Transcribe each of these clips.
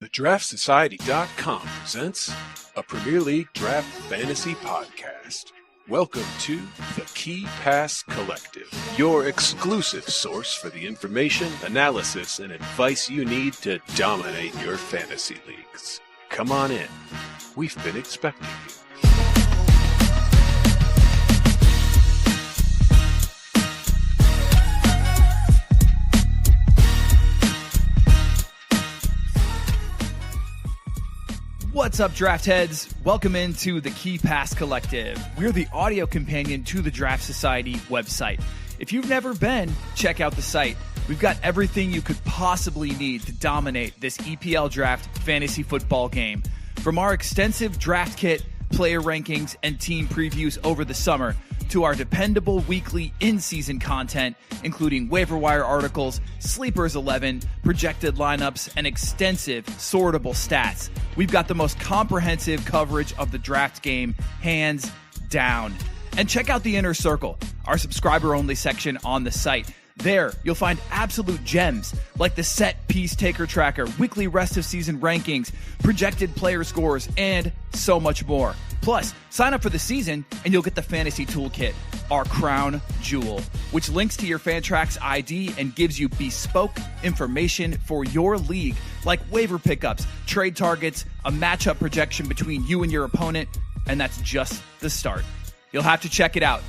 TheDraftSociety.com presents a Premier League Draft Fantasy Podcast. Welcome to the Key Pass Collective, your exclusive source for the information, analysis, and advice you need to dominate your fantasy leagues. Come on in. We've been expecting you. What's up, draft heads? Welcome into the Key Pass Collective. We're the audio companion to the Draft Society website. If you've never been, check out the site. We've got everything you could possibly need to dominate this EPL draft fantasy football game. From our extensive draft kit, player rankings, and team previews over the summer, to our dependable weekly in-season content, including waiver wire articles, Sleepers 11, projected lineups, and extensive sortable stats. We've got the most comprehensive coverage of the draft game, hands down. And check out the Inner Circle, our subscriber-only section on the site. There, you'll find absolute gems like the set piece taker tracker, weekly rest of season rankings, projected player scores, and so much more. Plus, sign up for the season and you'll get the Fantasy Toolkit, our crown jewel, which links to your Fantrax ID and gives you bespoke information for your league, like waiver pickups, trade targets, a matchup projection between you and your opponent, and that's just the start. You'll have to check it out.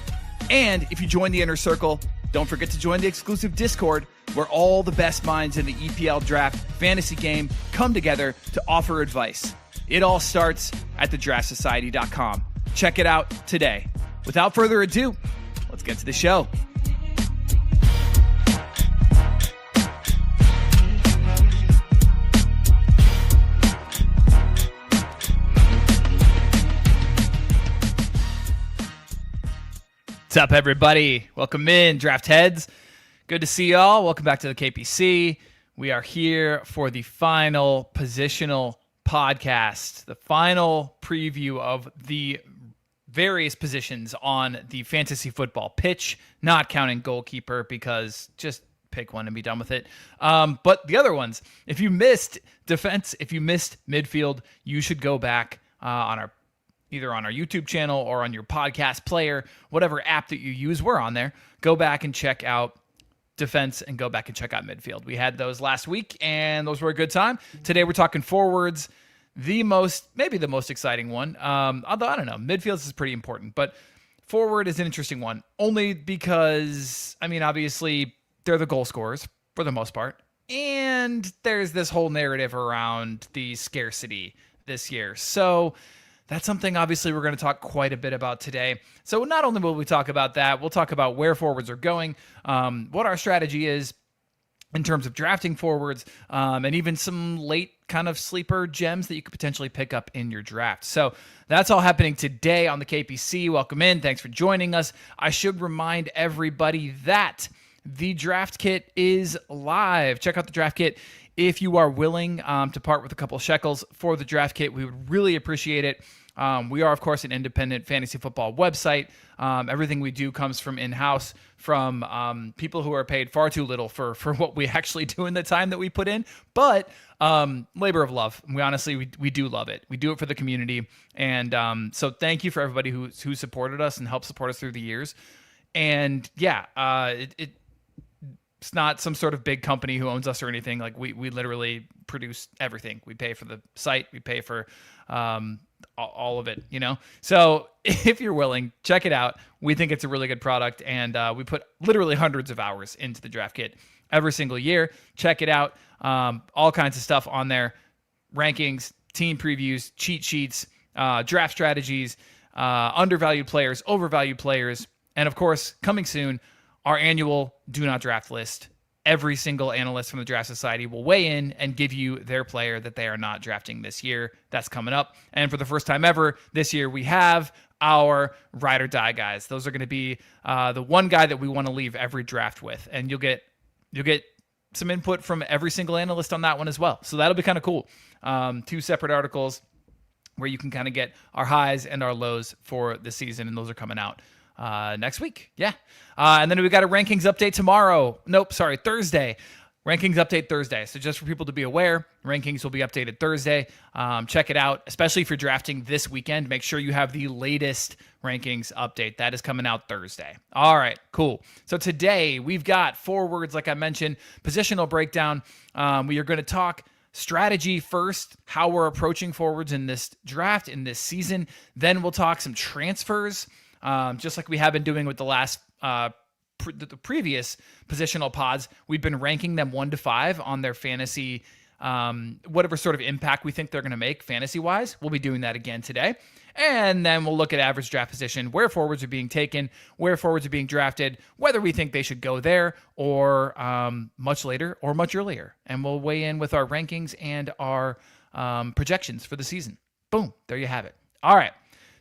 And if you join the Inner Circle, don't forget to join the exclusive Discord where all the best minds in the EPL draft fantasy game come together to offer advice. It all starts at thedraftsociety.com. Check it out today. Without further ado, let's get to the show. What's up, everybody? Welcome in, draft heads. Good to see y'all. Welcome back to the KPC. We are here for the final Positional podcast, the final preview of the various positions on the fantasy football pitch, not counting goalkeeper because just pick one and be done with it. But the other ones, if you missed defense, if you missed midfield, you should go back either on our YouTube channel or on your podcast player, whatever app that you use, we're on there. Go back and check out defense and go back and check out midfield. We had those last week and those were a good time. Today we're talking forwards, maybe the most exciting one. Although I don't know, midfield is pretty important, but forward is an interesting one only because, obviously they're the goal scorers for the most part. And there's this whole narrative around the scarcity this year. So that's something obviously we're going to talk quite a bit about today. So not only will we talk about that, we'll talk about where forwards are going, what our strategy is in terms of drafting forwards, and even some late kind of sleeper gems that you could potentially pick up in your draft. So that's all happening today on the KPC. Welcome in. Thanks for joining us. I should remind everybody that the draft kit is live. Check out the draft kit. If you are willing to part with a couple shekels for the draft kit, we would really appreciate it. We are, of course, an independent fantasy football website. Everything we do comes from in-house, from people who are paid far too little for what we actually do in the time that we put in. But labor of love. We do love it. We do it for the community. And so thank you for everybody who supported us and helped support us through the years. And yeah, it's not some sort of big company who owns us or anything. Like we literally produce everything. We pay for the site. We pay for all of it, So if you're willing, check it out. We think it's a really good product, and we put literally hundreds of hours into the draft kit every single year. Check it out. All kinds of stuff on there. Rankings, team previews, cheat sheets, draft strategies, undervalued players, overvalued players, and of course, coming soon, our annual Do Not Draft list. Every single analyst from the Draft Society will weigh in and give you their player that they are not drafting this year. That's coming up. And for the first time ever this year, we have our ride or die guys. Those are going to be the one guy that we want to leave every draft with. And you'll get some input from every single analyst on that one as well. So that'll be kind of cool. 2 separate articles where you can kind of get our highs and our lows for the season. And those are coming out next week. Yeah. And then we got a rankings update tomorrow. Thursday. Rankings update Thursday. So just for people to be aware, rankings will be updated Thursday. Check it out, especially if you're drafting this weekend. Make sure you have the latest rankings update. That is coming out Thursday. All right, cool. So today we've got forwards, like I mentioned, positional breakdown. We are going to talk strategy first, how we're approaching forwards in this draft, in this season. Then we'll talk some transfers, just like we have been doing with the last the previous positional pods. We've been ranking them 1 to 5 on their fantasy, whatever sort of impact we think they're going to make fantasy wise. We'll be doing that again today. And then we'll look at average draft position, where forwards are being taken, where forwards are being drafted, whether we think they should go there or much later or much earlier. And we'll weigh in with our rankings and our projections for the season. Boom. There you have it. All right.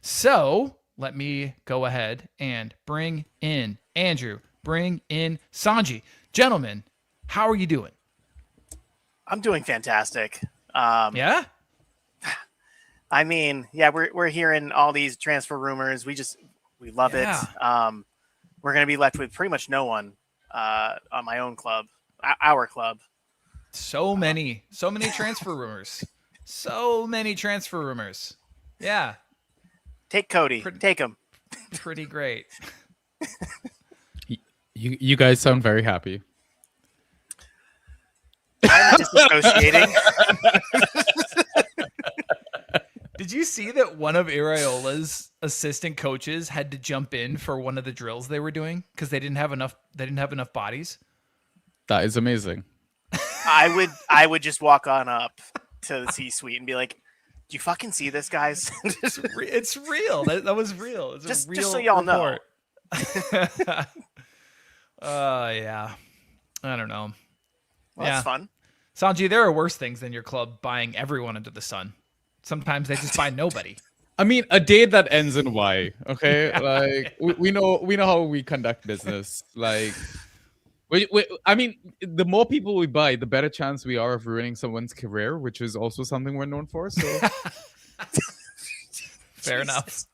So let me go ahead and bring in Andrew, bring in Sanjy. Gentlemen, how are you doing? I'm doing fantastic. Yeah? I mean, yeah, we're hearing all these transfer rumors. We love it. We're going to be left with pretty much no one on my own club, our club. So many transfer rumors. So many transfer rumors. Yeah. Take Cody. Take him. Pretty great. You guys sound very happy. I'm disassociating. Did you see that one of Iraiola's assistant coaches had to jump in for one of the drills they were doing because they didn't have enough bodies? That is amazing. I would just walk on up to the C-suite and be like, "Do you fucking see this, guys?" It's real. That was real. It's just a real so y'all report. know. Yeah. I don't know. Well, that's fun. Sanjy, there are worse things than your club buying everyone under the sun. Sometimes they just buy nobody. I mean, a day that ends in Y. Okay, Yeah. Like we know how we conduct business. Like, I mean, the more people we buy, the better chance we are of ruining someone's career, which is also something we're known for. So, Fair enough.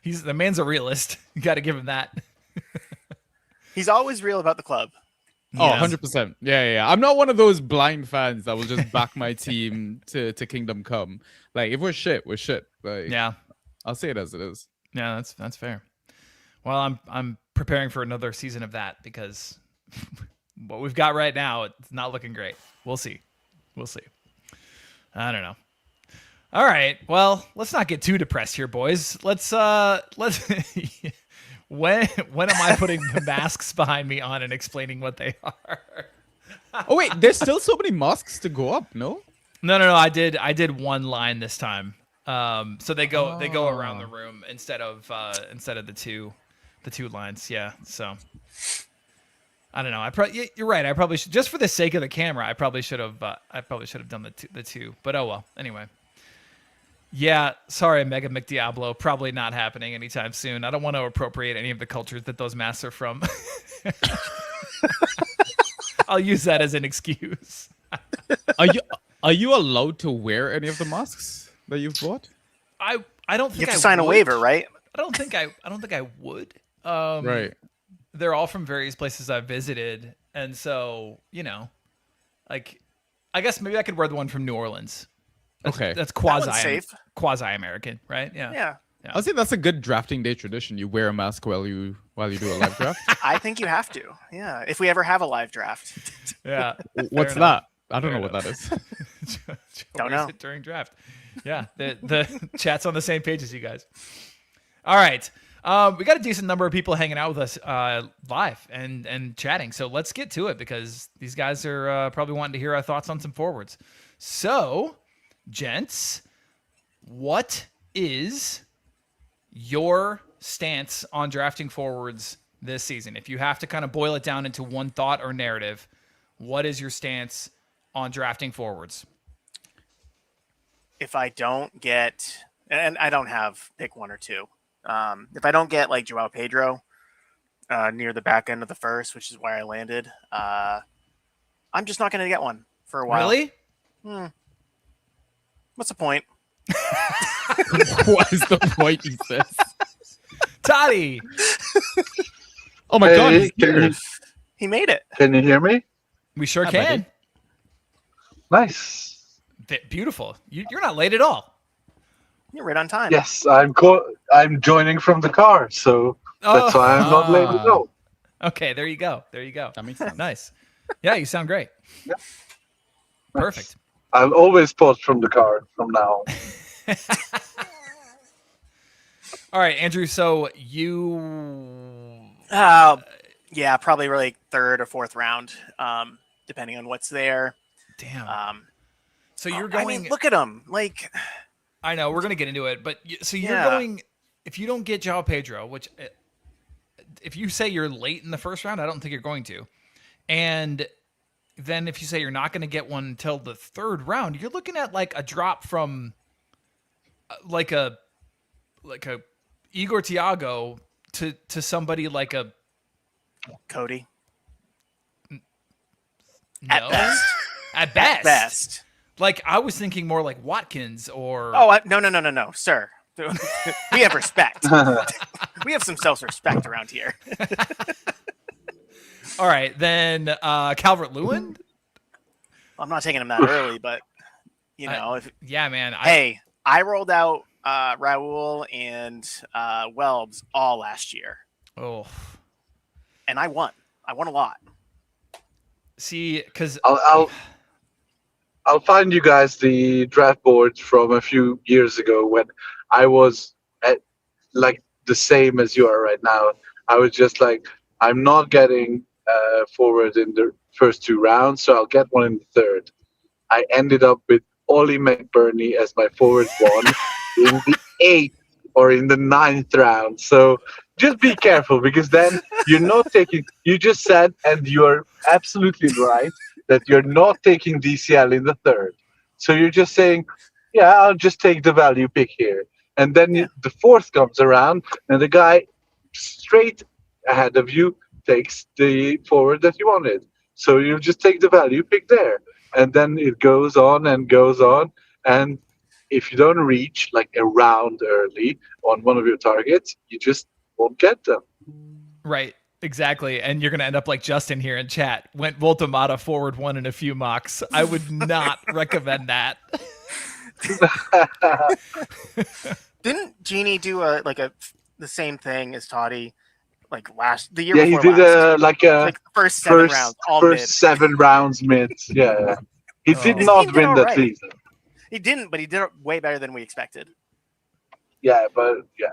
The man's a realist. You got to give him that. He's always real about the club. oh, Yeah. 100%. Yeah. I'm not one of those blind fans that will just back my team to Kingdom Come. Like, if we're shit, we're shit. Like, Yeah. I'll say it as it is. Yeah, that's fair. Well, I'm preparing for another season of that because what we've got right now, it's not looking great. We'll see. I don't know. All right. Well, let's not get too depressed here, boys. Let's when am I putting the masks behind me on and explaining what they are? Oh wait, there's still so many masks to go up. No. No. I did one line this time. So they go around the room instead of the two lines. Yeah. So I don't know. You're right. I probably should, just for the sake of the camera, I probably should have done the two. But oh well. Anyway. Yeah, sorry, Mega McDiablo. Probably not happening anytime soon. I don't want to appropriate any of the cultures that those masks are from. I'll use that as an excuse. Are you allowed to wear any of the masks that you've bought? I don't think You have I to sign a would. waiver, right? I don't think I would. Right. They're all from various places I've visited, and so like, I guess maybe I could wear the one from New Orleans. Okay. That's one's safe. quasi American, right? Yeah. Yeah. I'll say that's a good drafting day tradition. You wear a mask while you do a live draft. I think you have to. Yeah. If we ever have a live draft. Yeah. What's that? I don't know what that is. Don't know. During draft. Yeah. The chat's on the same page as you guys. All right. We got a decent number of people hanging out with us live and chatting. So let's get to it because these guys are probably wanting to hear our thoughts on some forwards. So, gents, what is your stance on drafting forwards this season? If you have to kind of boil it down into one thought or narrative, what is your stance on drafting forwards? If I don't get, and I don't have pick one or two, if I don't get like Joao Pedro near the back end of the first, which is where I landed, I'm just not going to get one for a while. Really? What's the point? What is the point, he says? Toddy! Oh my god, he's here. He made it. Can you hear me? We sure Hi, can. buddy. Nice. Beautiful. You're not late at all. You're right on time. Yes, I'm joining from the car, so that's why I'm not late at all. Okay, there you go. There you go. That makes sense. Nice. Yeah, you sound great. Yeah. Perfect. I'll always post from the car from now on. All right, Andrew. So you. Yeah, probably really third or fourth round, depending on what's there. Damn. So you're going. I mean, look at him. Like, I know we're gonna get into it, but so you're Yeah. going. If you don't get João Pedro, which if you say you're late in the first round, I don't think you're going to, and then if you say you're not going to get one until the third round, you're looking at like a drop from like a Igor Thiago to somebody like a Cody. no? At best. At best. At best. Like I was thinking more like Watkins or Oh, no, sir. We have respect. We have some self-respect around here. all right, then Calvert-Lewin. I'm not taking him that early, but you know, Yeah, man. I rolled out Raul and Welbs all last year, Oh, and I won. I won a lot. see, because I'll find you guys the draft boards from a few years ago when I was at like the same as you are right now. I was just like, I'm not getting forward in the first two rounds, so I'll get one in the third. I ended up with Ollie McBurney as my forward one in the 8th or in the 9th round. So just be careful, because then you're not taking. You just said, and you're absolutely right, that you're not taking DCL in the third. So you're just saying, yeah, I'll just take the value pick here. And then the fourth comes around, and the guy straight ahead of you takes the forward that you wanted. So you just take the value pick there. And then it goes on and goes on. And if you don't reach like a round early on one of your targets, you just won't get them. right, exactly, and you're gonna end up like Justin here in chat. Went Voltamata forward one in a few mocks. I would not recommend that. Didn't Genie do the same thing as Toddy, like the year Yeah, he before did last? like The first 7 rounds, all first mid. 7 rounds mid. Yeah. He did Oh. not He did win all that right. season. He didn't, but he did it way better than we expected. Yeah, but yeah,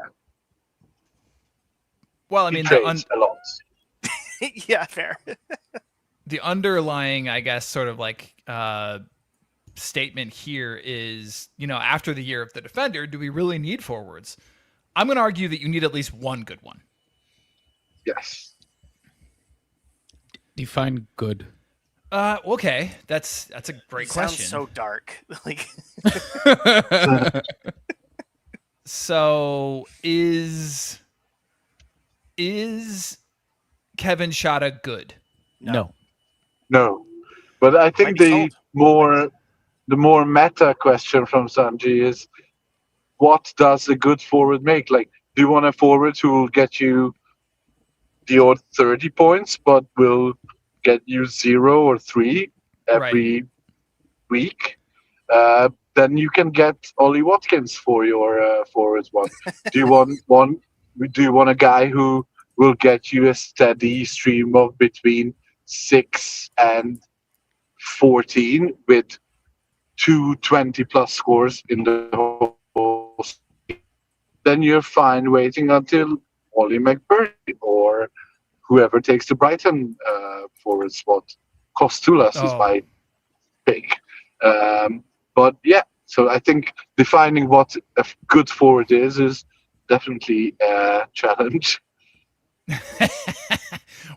Well, I he mean, trades a lot. Yeah, fair. the underlying, I guess, sort of like statement here is, after the year of the defender, do we really need forwards? I'm going to argue that you need at least one good one. Yes. Define good. Okay, that's a great It question. sounds so dark. Like, So is Kevin Shada good? No. No. But I Might think be the more meta question from Sanjy is, what does a good forward make? Like, do you want a forward who will get you the odd 30 points, but will get you 0 or 3 every week? Then you can get Ollie Watkins for your forwards one. Do you want a guy who will get you a steady stream of between 6 and 14 with 220 plus scores in the whole season? Then you're fine waiting until Ollie McBurney or whoever takes the Brighton forward spot. Kostulas is my pick. But yeah, so I think defining what a good forward is definitely a challenge.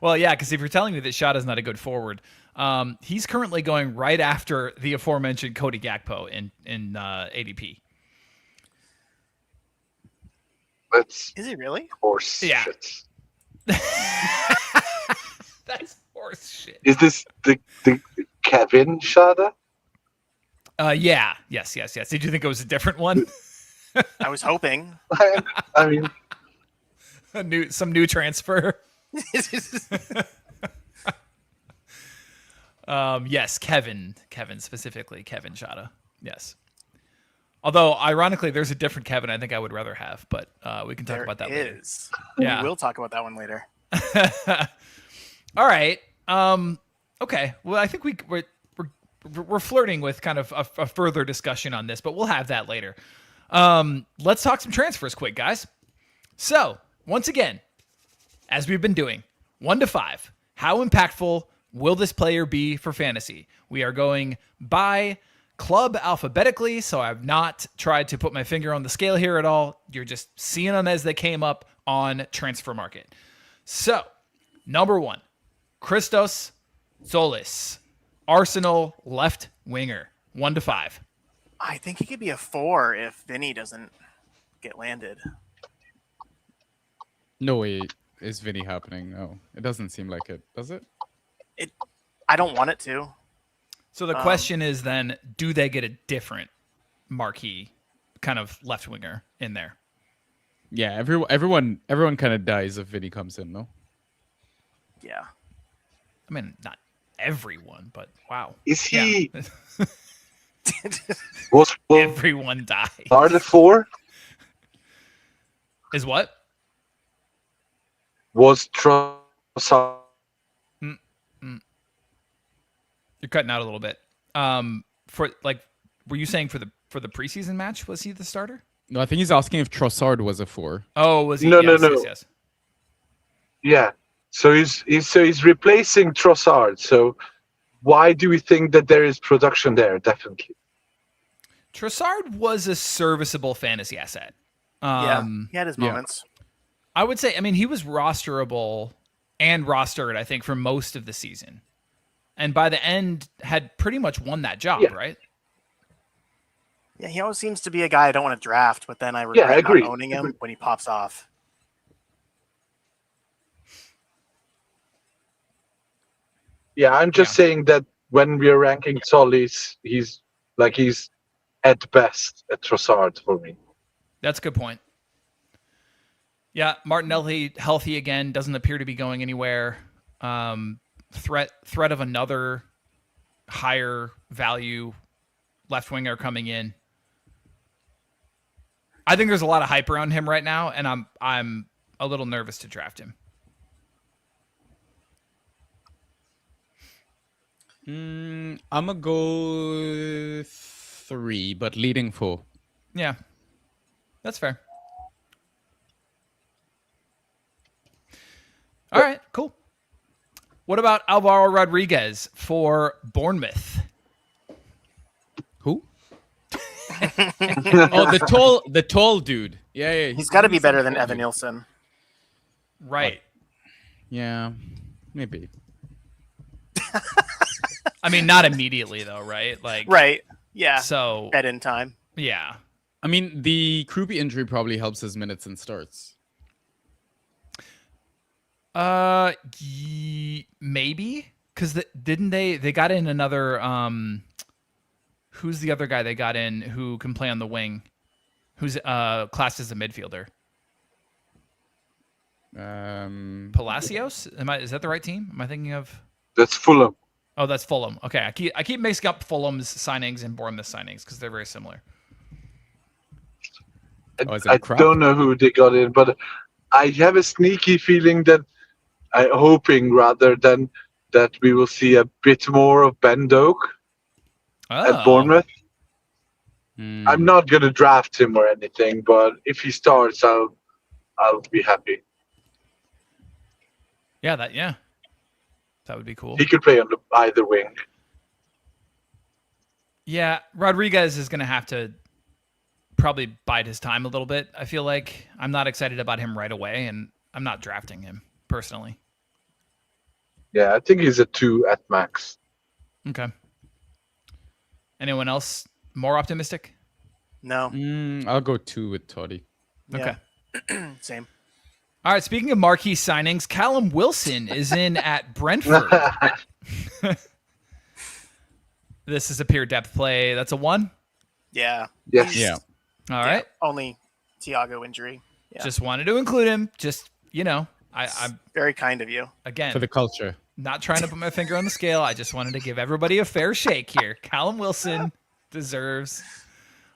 Well, yeah, because if you're telling me that Shada's not a good forward, he's currently going right after the aforementioned Cody Gakpo in ADP. That's is he really? horse Yeah. shit. That's horse shit. Is this the Kevin Shada? Yeah. Yes. Did you think it was a different one? I was hoping. I mean, Some new transfer. Yes, Kevin specifically, Kevin Shada. Yes. Although, ironically, there's a different Kevin I think I would rather have, but we can talk about that later. Yeah. We will talk about that one later. All right. Okay. Well, I think we're flirting with kind of a further discussion on this, but we'll have that later. Let's talk some transfers quick, guys. So, once again, as we've been doing, 1 to 5, how impactful will this player be for fantasy? We are going by club alphabetically, so I've not tried to put my finger on the scale here at all. You're just seeing them as they came up on Transfer Market. So, number 1, Christos Solis, Arsenal left winger, 1 to 5. I think he could be a 4 if Vinny doesn't get landed. No way is Vinny happening. No, it doesn't seem like it, does it? I don't want it to. So the question is then, do they get a different marquee kind of left winger in there? Yeah, everyone kind of dies if Vinny comes in, no? Yeah. I mean, not everyone, but wow. Is he Yeah. was Everyone dies. are the 4? Is what? Was Trossard? You're cutting out a little bit. For like, were you saying for the preseason match was he the starter? No, I think he's asking if Trossard was a 4. Oh, was he? No. Yes. Yeah. So he's replacing Trossard. So why do we think that there is production there? Definitely. Trossard was a serviceable fantasy asset. Yeah. He had his moments. I would say, I mean, he was rosterable and rostered, I think, for most of the season. And by the end, had pretty much won that job, right? Yeah, he always seems to be a guy I don't want to draft, but then I regret not owning him when he pops off. Yeah, I'm just saying that when we're ranking Solis, he's at best a Trossard for me. That's a good point. Yeah, Martinelli healthy again, doesn't appear to be going anywhere. Threat of another higher value left winger coming in. I think there's a lot of hype around him right now, and I'm a little nervous to draft him. I'm gonna go 3, but leading 4. Yeah, that's fair. All right, cool. What about Alvaro Rodriguez for Bournemouth? Who? Oh, the tall dude. Yeah. He's got to be better than Evan Nilsson. Right. Yeah, maybe. I mean, not immediately though, right? Like, right. Yeah. So at in time. Yeah. I mean, the Krupi injury probably helps his minutes and starts. Maybe because didn't they got in another who's the other guy they got in who can play on the wing, who's classed as a midfielder? Palacios? Is that the right team? Am I thinking of? That's Fulham. Oh, that's Fulham. Okay, I keep mixing up Fulham's signings and Bournemouth signings because they're very similar. I don't know who they got in, but I have a sneaky feeling that hoping rather than that we will see a bit more of Ben Doak at Bournemouth. I'm not going to draft him or anything, but if he starts, I'll be happy. Yeah, that would be cool. He could play on either wing. Yeah, Rodriguez is going to have to probably bide his time a little bit. I feel like I'm not excited about him right away, and I'm not drafting him personally. Yeah, I think he's a 2 at max. Okay. Anyone else more optimistic? No. I'll go 2 with Toddy. Okay. Yeah. Same. All right, speaking of marquee signings, Callum Wilson is in at Brentford. This is a pure depth play. That's a 1? Yeah. Yes. Yeah. All right. Only Thiago injury. Yeah. Just wanted to include him. Just, I'm very kind of you. again For the culture. Not trying to put my finger on the scale. I just wanted to give everybody a fair shake here. Callum Wilson deserves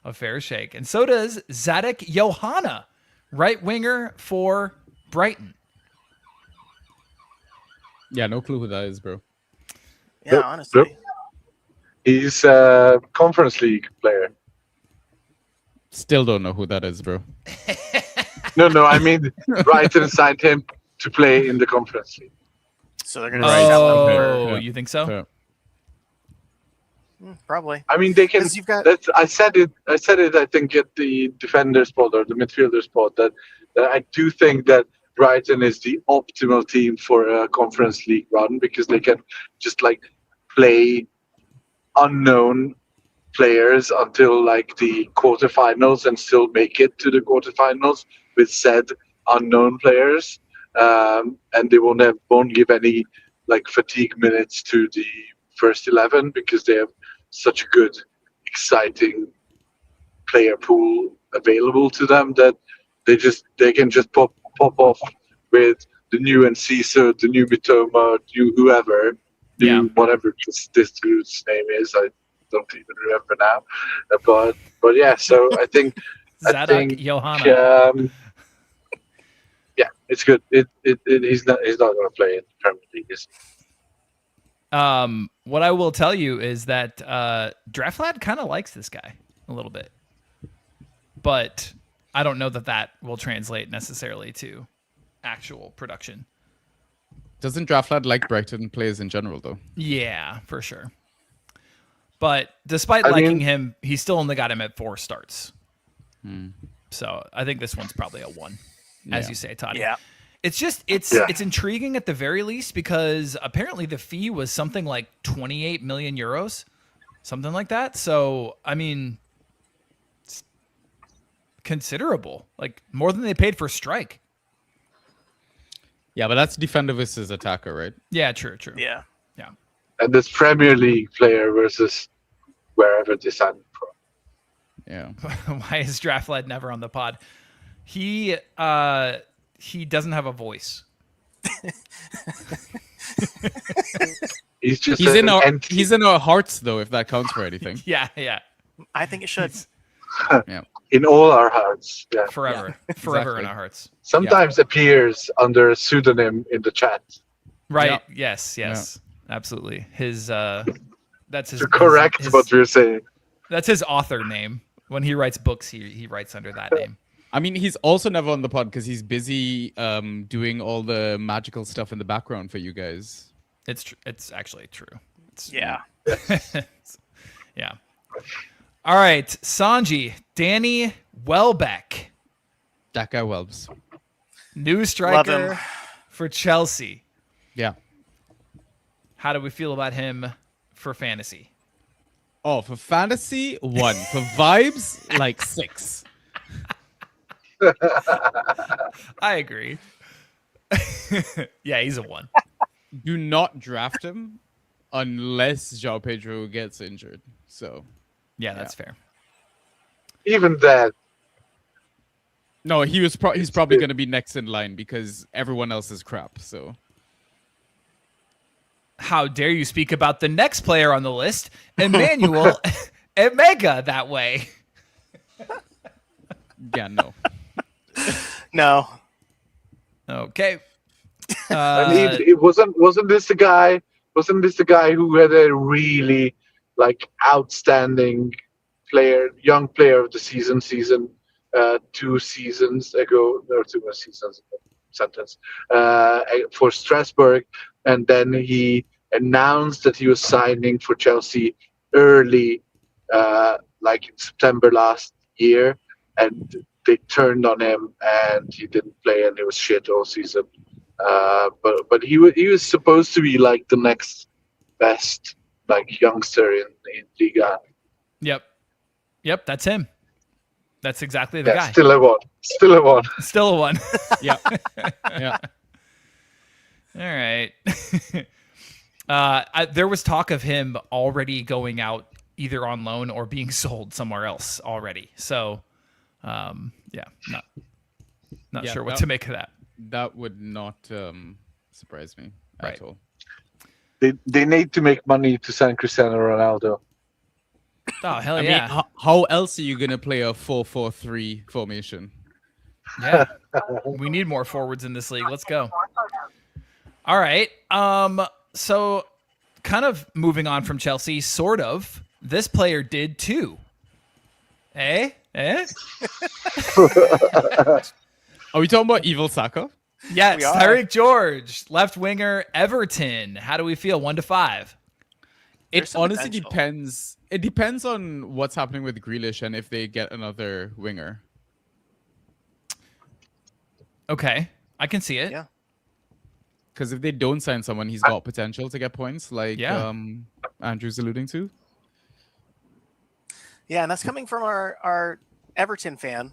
a fair shake. And so does Zadok Johanna, right winger for Brighton. Yeah, no clue who that is, bro. Yeah, Nope, honestly. nope. He's a Conference League player. Still don't know who that is, bro. No, I mean Brighton signed him to play in the Conference League. So they're gonna Right. sell him Oh, for Yeah. you think so? Fair. probably. I mean, they can. 'Cause you've got I said it. I think at the defender spot or the midfielder spot that I do think that Brighton is the optimal team for a Conference League run because they can just like play unknown players until like the quarterfinals and still make it to the quarterfinals with said unknown players, and they won't give any like fatigue minutes to the first 11 because they have such a good, exciting player pool available to them that they can just pop off with the new Enciso, the new Mitoma, new whoever, Yeah. whatever this dude's name is. I don't even remember now, but yeah. So I think Zadok Johanna. yeah, it's good. He's not going to play in the Premier League. Is he? What I will tell you is that Draftlad kind of likes this guy a little bit, but I don't know that will translate necessarily to actual production. Doesn't Draftlad like Brighton players in general, though? Yeah, for sure. But despite I liking mean- him, he still only got him at 4 starts. So I think this one's probably a 1, as Yeah. you say, Toddy. yeah. It's just it's intriguing at the very least because apparently the fee was something like 28 million euros, something like that. So I mean, it's considerable, like more than they paid for Strike. Yeah, but that's defender versus attacker, right? Yeah, true. Yeah. And this Premier League player versus wherever they signed him from. Yeah. Why is Draftlad never on the pod? He doesn't have a voice. He's just He's in an our hearts, though, if that counts for anything. Yeah, I think it should. in all our hearts. Yeah. forever in exactly. our hearts. Sometimes appears under a pseudonym in the chat. Right? Yeah. Yes, absolutely. His that's his To correct his- what we're saying. That's his author name. When he writes books, he writes under that name. I mean, he's also never on the pod because he's busy doing all the magical stuff in the background for you guys. It's actually true. Yeah. Yeah. All right, Sanjy, Danny Welbeck, That guy Welbs. new Love striker him. for Chelsea. Yeah. How do we feel about him for fantasy? Oh, for fantasy, 1. For vibes, like 6. I agree. Yeah, he's a 1. Do not draft him unless João Pedro gets injured. So, Yeah, that's fair. Even that. no, he's probably going to be next in line because everyone else is crap. So, How dare you speak about the next player on the list, Emmanuel Emega, that way? yeah, no. No. Okay. I mean, it wasn't this the guy? Wasn't this the guy who had a really like outstanding player, young player of the season 2 seasons ago, or 2 more seasons sentence for Strasbourg, and then he announced that he was signing for Chelsea early, like in September last year, and they turned on him, and he didn't play, and it was shit all season. But he was supposed to be like the next best like youngster in Liga. Yep, that's him. That's exactly the guy. Still a one. Still a 1. Yeah. Yeah. All right. There was talk of him already going out either on loan or being sold somewhere else already. So, yeah, not Yeah, sure what that- to make of that. That would not surprise me Right. at all. They need to make money to sign Cristiano Ronaldo. Oh hell I mean, yeah, how else are you gonna play a 4-4-3 formation? yeah. We need more forwards in this league. Let's go. All right. So kind of moving on from Chelsea, sort of. This player did too. Eh? Are we talking about Evil Saka? Yes, We are. Tyreek George, left winger, Everton. How do we feel? 1 to 5. It There's some honestly potential. depends. It depends on what's happening with Grealish and if they get another winger. Okay, I can see it. Yeah. Because if they don't sign someone, he's got potential to get points, like Yeah. Andrew's alluding to. Yeah, and that's coming from our Everton fan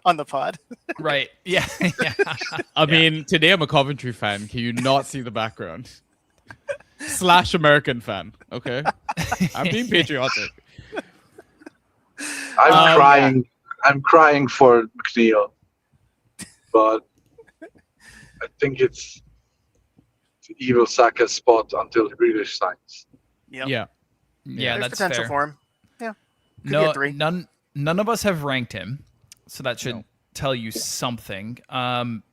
on the pod. Right. Yeah. Yeah. I mean, today I'm a Coventry fan. Can you not see the background? / American fan. Okay, I'm being patriotic. I'm crying. I'm crying for McNeil, but I think it's the evil Saka's spot until Grealish signs. Yep. Yeah, There's that's potential fair. for him. Yeah. Could be No, a 3. none of us have ranked him, so that should No. tell you something.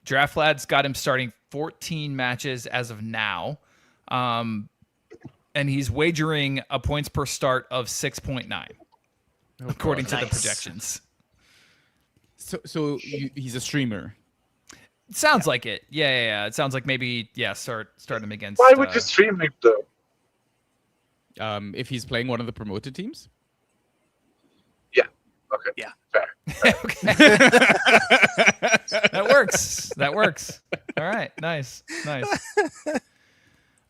Draft Lad's got him starting 14 matches as of now, and he's wagering a points per start of 6.9, according to the Nice. projections. So he's a streamer. Sounds like it. Yeah. It sounds like maybe start him against. Why would you stream him though? If he's playing one of the promoted teams. Yeah. Okay. Yeah. Fair. Okay. That works. All right. Nice.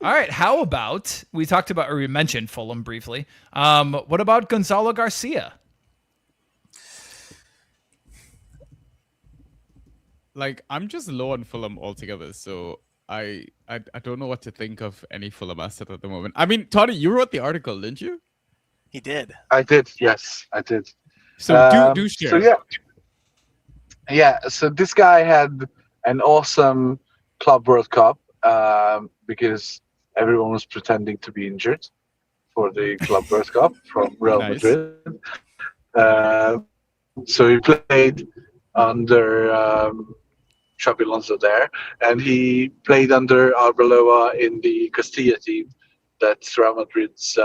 All right. How about we mentioned Fulham briefly. What about Gonzalo Garcia? Like, I'm just low on Fulham altogether, so I don't know what to think of any Fulham asset at the moment. I mean, Toddy, you wrote the article, didn't you? He did. I did. Yes, I did. So do share. So yeah. So this guy had an awesome Club World Cup because everyone was pretending to be injured for the Club World Cup from Real Nice. Madrid. So he played under Xabi Alonso there, and he played under Arbeloa in the Castilla team, that's Real Madrid's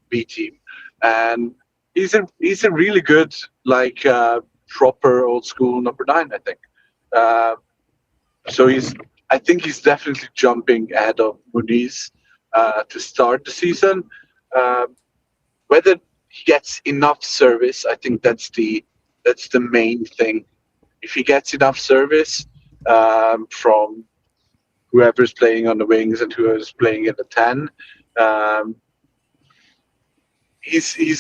B team, and he's a really good proper old school number 9, I think. So I think he's definitely jumping ahead of Muniz to start the season. Whether he gets enough service, I think that's the main thing. If he gets enough service from whoever's playing on the wings and whoever's playing in the 10, he's he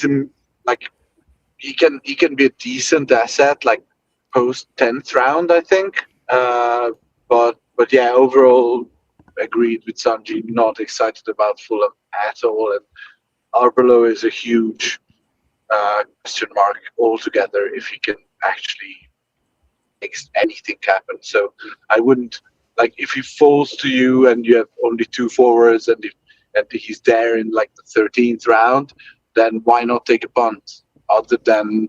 can be a decent asset like post 10th round, I think. But yeah, overall agreed with Sanjy. Not excited about Fulham at all, and Arbeloa is a huge question mark altogether if he can actually make anything happen. So I wouldn't if he falls to you and you have only 2 forwards and he's there in like the 13th round, then why not take a punt other than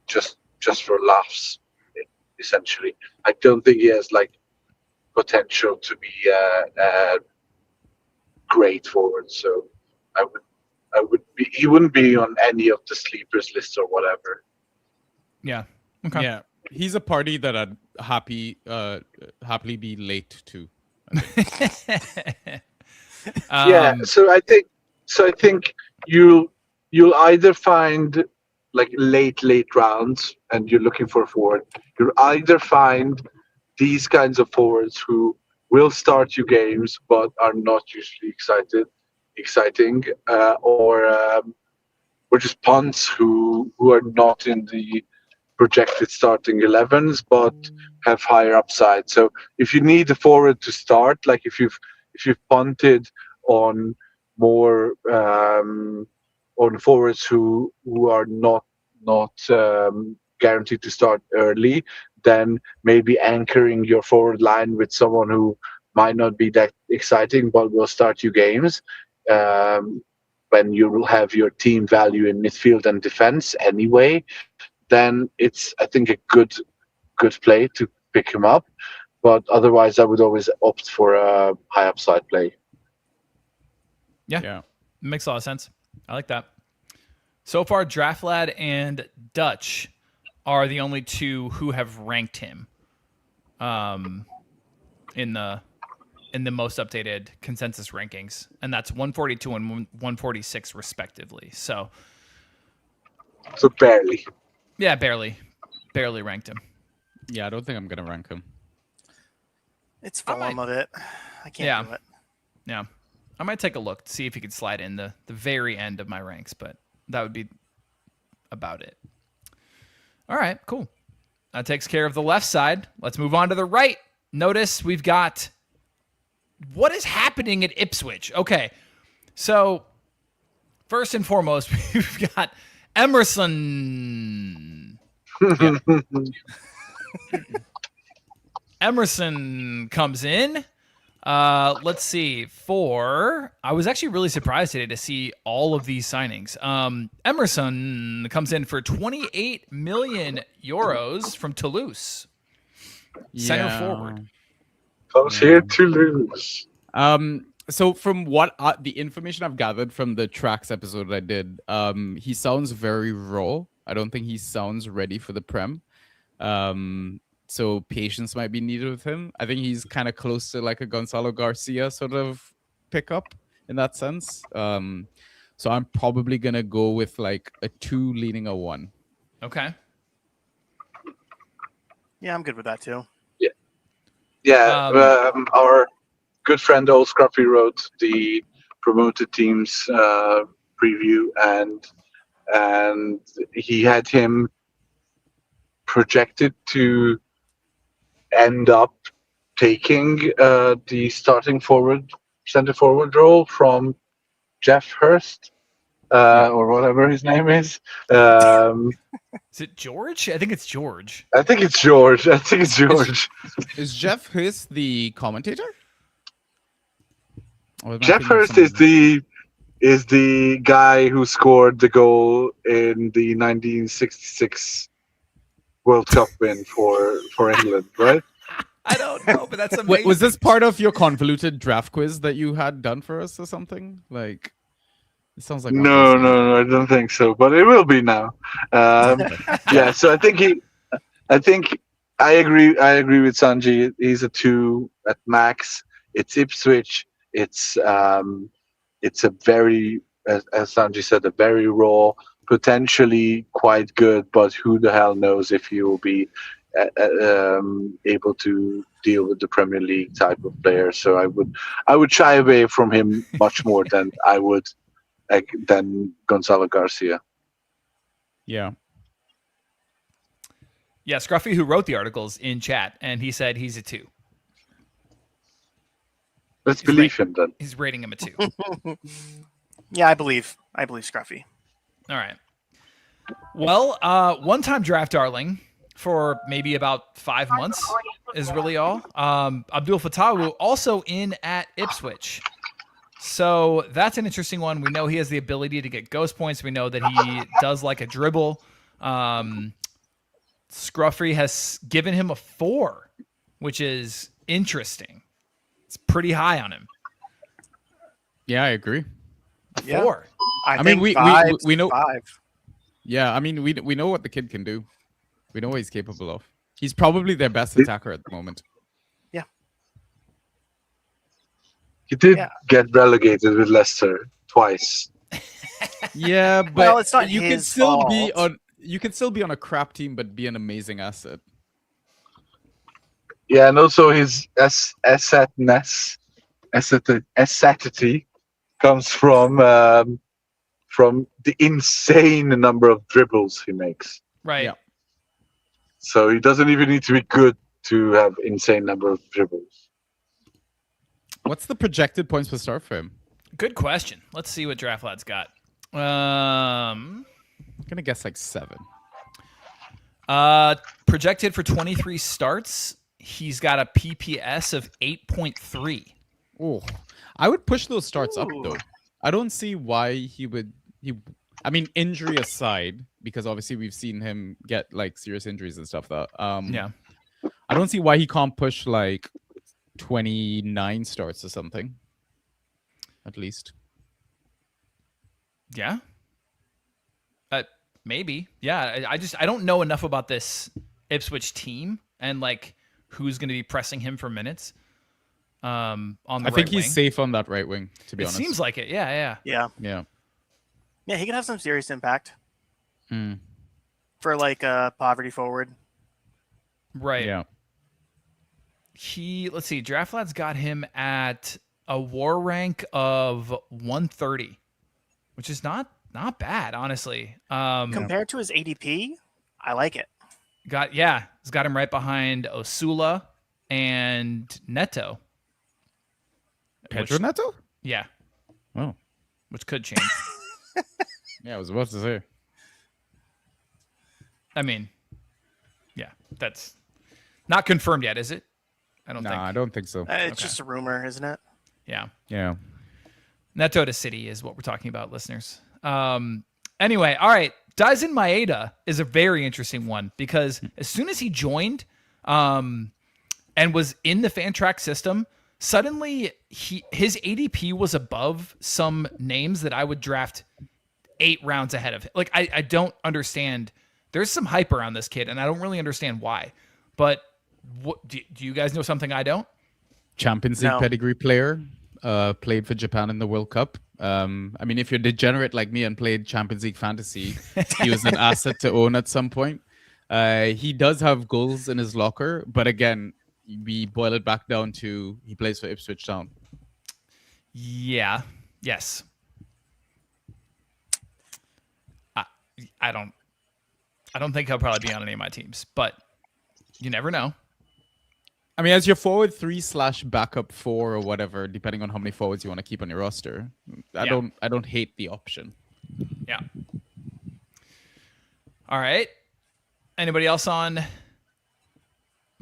just for laughs, essentially. I don't think he has potential to be a great forward, so he wouldn't be on any of the sleepers lists or whatever. Yeah. Okay. Yeah, he's a party that I'd happily be late to. Yeah, so I think you'll either find late rounds and you're looking for a forward. You'll either find these kinds of forwards who will start you games but are not usually exciting, or just punts who are not in the projected starting 11s but have higher upside. So if you need a forward to start, if you've punted on more on forwards who are not guaranteed to start early, then maybe anchoring your forward line with someone who might not be that exciting, but will start you games. When you will have your team value in midfield and defense anyway, then it's, I think, a good play to pick him up. But otherwise, I would always opt for a high upside play. Yeah. Makes a lot of sense. I like that. So far, DraftLad and Dutch are the only two who have ranked him in the most updated consensus rankings, and that's 142 and 146 respectively. So barely. Yeah, barely ranked him. Yeah, I don't think I'm gonna rank him. It's volume of it. I can't do it. Yeah. I might take a look to see if he could slide in the very end of my ranks, but that would be about it. All right, cool. That takes care of the left side. Let's move on to the right. Notice we've got what is happening at Ipswich. Okay, so first and foremost, we've got Emerson. Emerson comes in. Let's see. I was actually really surprised today to see all of these signings. Emerson comes in for 28 million euros from Toulouse. Center forward. Comes here to lose. So from what the information I've gathered from the tracks episode I did, he sounds very raw. I don't think he sounds ready for the Prem. So patience might be needed with him. I think he's kind of close to like a Gonzalo Garcia sort of pickup in that sense. So I'm probably going to go with like a 2 leaning a 1. Okay. Yeah, I'm good with that too. Yeah. Our good friend Old Scruffy wrote the promoted teams preview, and he had him projected to end up taking the starting center forward role from Jeff Hurst, or whatever his name is. Is it George? I think it's George. I think it's George. Is Jeff Hurst the commentator? Jeff Hurst is the guy who scored the goal in the 1966 World Cup win for England, right? I don't know, but that's amazing. Wait, was this part of your convoluted draft quiz that you had done for us or something? Like, it sounds like no, I don't think so, but it will be now. Yeah, so I think I agree with Sanjy. He's a 2 at max. It's Ipswich. It's a very, as Sanjy said, a very raw, potentially quite good, but who the hell knows if he will be able to deal with the Premier League type of player. So I would shy away from him much more than I would than Gonzalo Garcia. Yeah. Yeah, Scruffy, who wrote the articles in chat, and he said he's a 2. Let's believe him then. He's rating him a 2. Yeah, I believe Scruffy. All right. Well, one-time draft darling for maybe about 5 months is really all. Abdul Fatawu also in at Ipswich. So that's an interesting one. We know he has the ability to get ghost points. We know that he does like a dribble. Scruffy has given him a 4, which is interesting. It's pretty high on him. Yeah, I agree. 4. I mean, think we know. 5. Yeah, I mean, we know what the kid can do. We know what he's capable of. He's probably their best attacker at the moment. Yeah. He did get relegated with Leicester twice. Yeah, but well, it's not you his can still fault. be on. You can still be on a crap team, but be an amazing asset. Yeah, and also his assetity comes from the insane number of dribbles he makes. Right. Yeah. So he doesn't even need to be good to have insane number of dribbles. What's the projected points per start for him? Good question. Let's see what DraftLad's got. I'm gonna guess like 7. Projected for 23 starts, he's got a PPS of 8.3. Oh, I would push those starts up Ooh. though. I don't see why he would. I mean, injury aside, because obviously we've seen him get like serious injuries and stuff. That Yeah. I don't see why he can't push like 29 starts or something. At least. Yeah. Maybe. Yeah. I don't know enough about this Ipswich team and like who's going to be pressing him for minutes. On the I think right he's wing. safe on that right wing. To be It honest, seems like it. Yeah. Yeah. yeah. Yeah, he could have some serious impact Hmm. for like a poverty forward. Right. Yeah. Let's see, Draft Lad's got him at a war rank of 130, which is not bad, honestly. Compared to his ADP, I like it. He's got him right behind Osula and Neto. Pedro Neto? Yeah, Oh. which could change. Yeah, I was about to say. I mean, yeah, that's not confirmed yet, is it? I don't think. I don't think so. It's just a rumor, isn't it? Yeah. Yeah. Neto to City is what we're talking about, listeners. Anyway, all right. Daisen Maeda is a very interesting one because as soon as he joined and was in the fan track system, suddenly his ADP was above some names that I would draft 8 rounds ahead of him. Like, I don't understand. There's some hype around this kid, and I don't really understand why. But do you guys know something I don't? Champions League No. pedigree player, played for Japan in the World Cup. I mean, if you're degenerate like me and played Champions League fantasy, he was an asset to own at some point. He does have goals in his locker, but again, we boil it back down to he plays for Ipswich Town. Yeah. Yes. I don't think he'll probably be on any of my teams, but you never know. I mean, as your forward 3/backup 4 or whatever, depending on how many forwards you want to keep on your roster, I don't hate the option. Yeah. All right. Anybody else on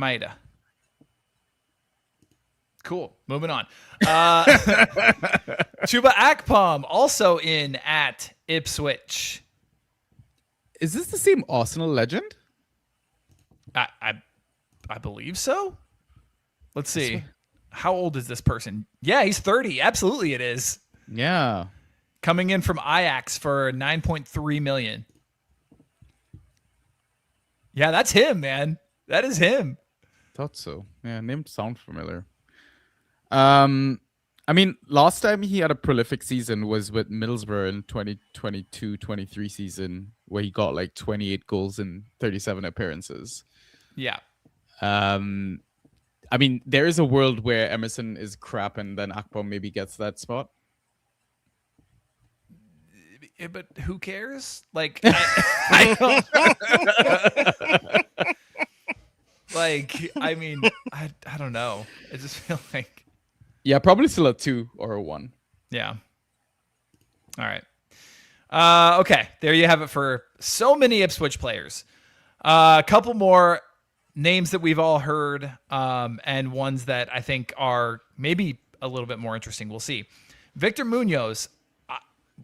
Maeda? Cool. Moving on. Chuba Akpom also in at Ipswich. Is this the same Arsenal legend? I believe so. Let's see. How old is this person? Yeah, he's 30. Absolutely it is. Yeah. Coming in from Ajax for 9.3 million. Yeah, that's him, man. That is him. Thought so. Yeah, name sound familiar. I mean, last time he had a prolific season was with Middlesbrough in 2022-23 season, where he got like 28 goals in 37 appearances. Yeah. I mean, there is a world where Emerson is crap and then Akpom maybe gets that spot. Yeah, but who cares? Like, I don't. Like, I mean, I don't know. I just feel like. Yeah, probably still a 2 or a 1. Yeah. All right. Okay, there you have it for so many Ipswich players. A couple more names that we've all heard, and ones that I think are maybe a little bit more interesting. We'll see. Victor Munoz.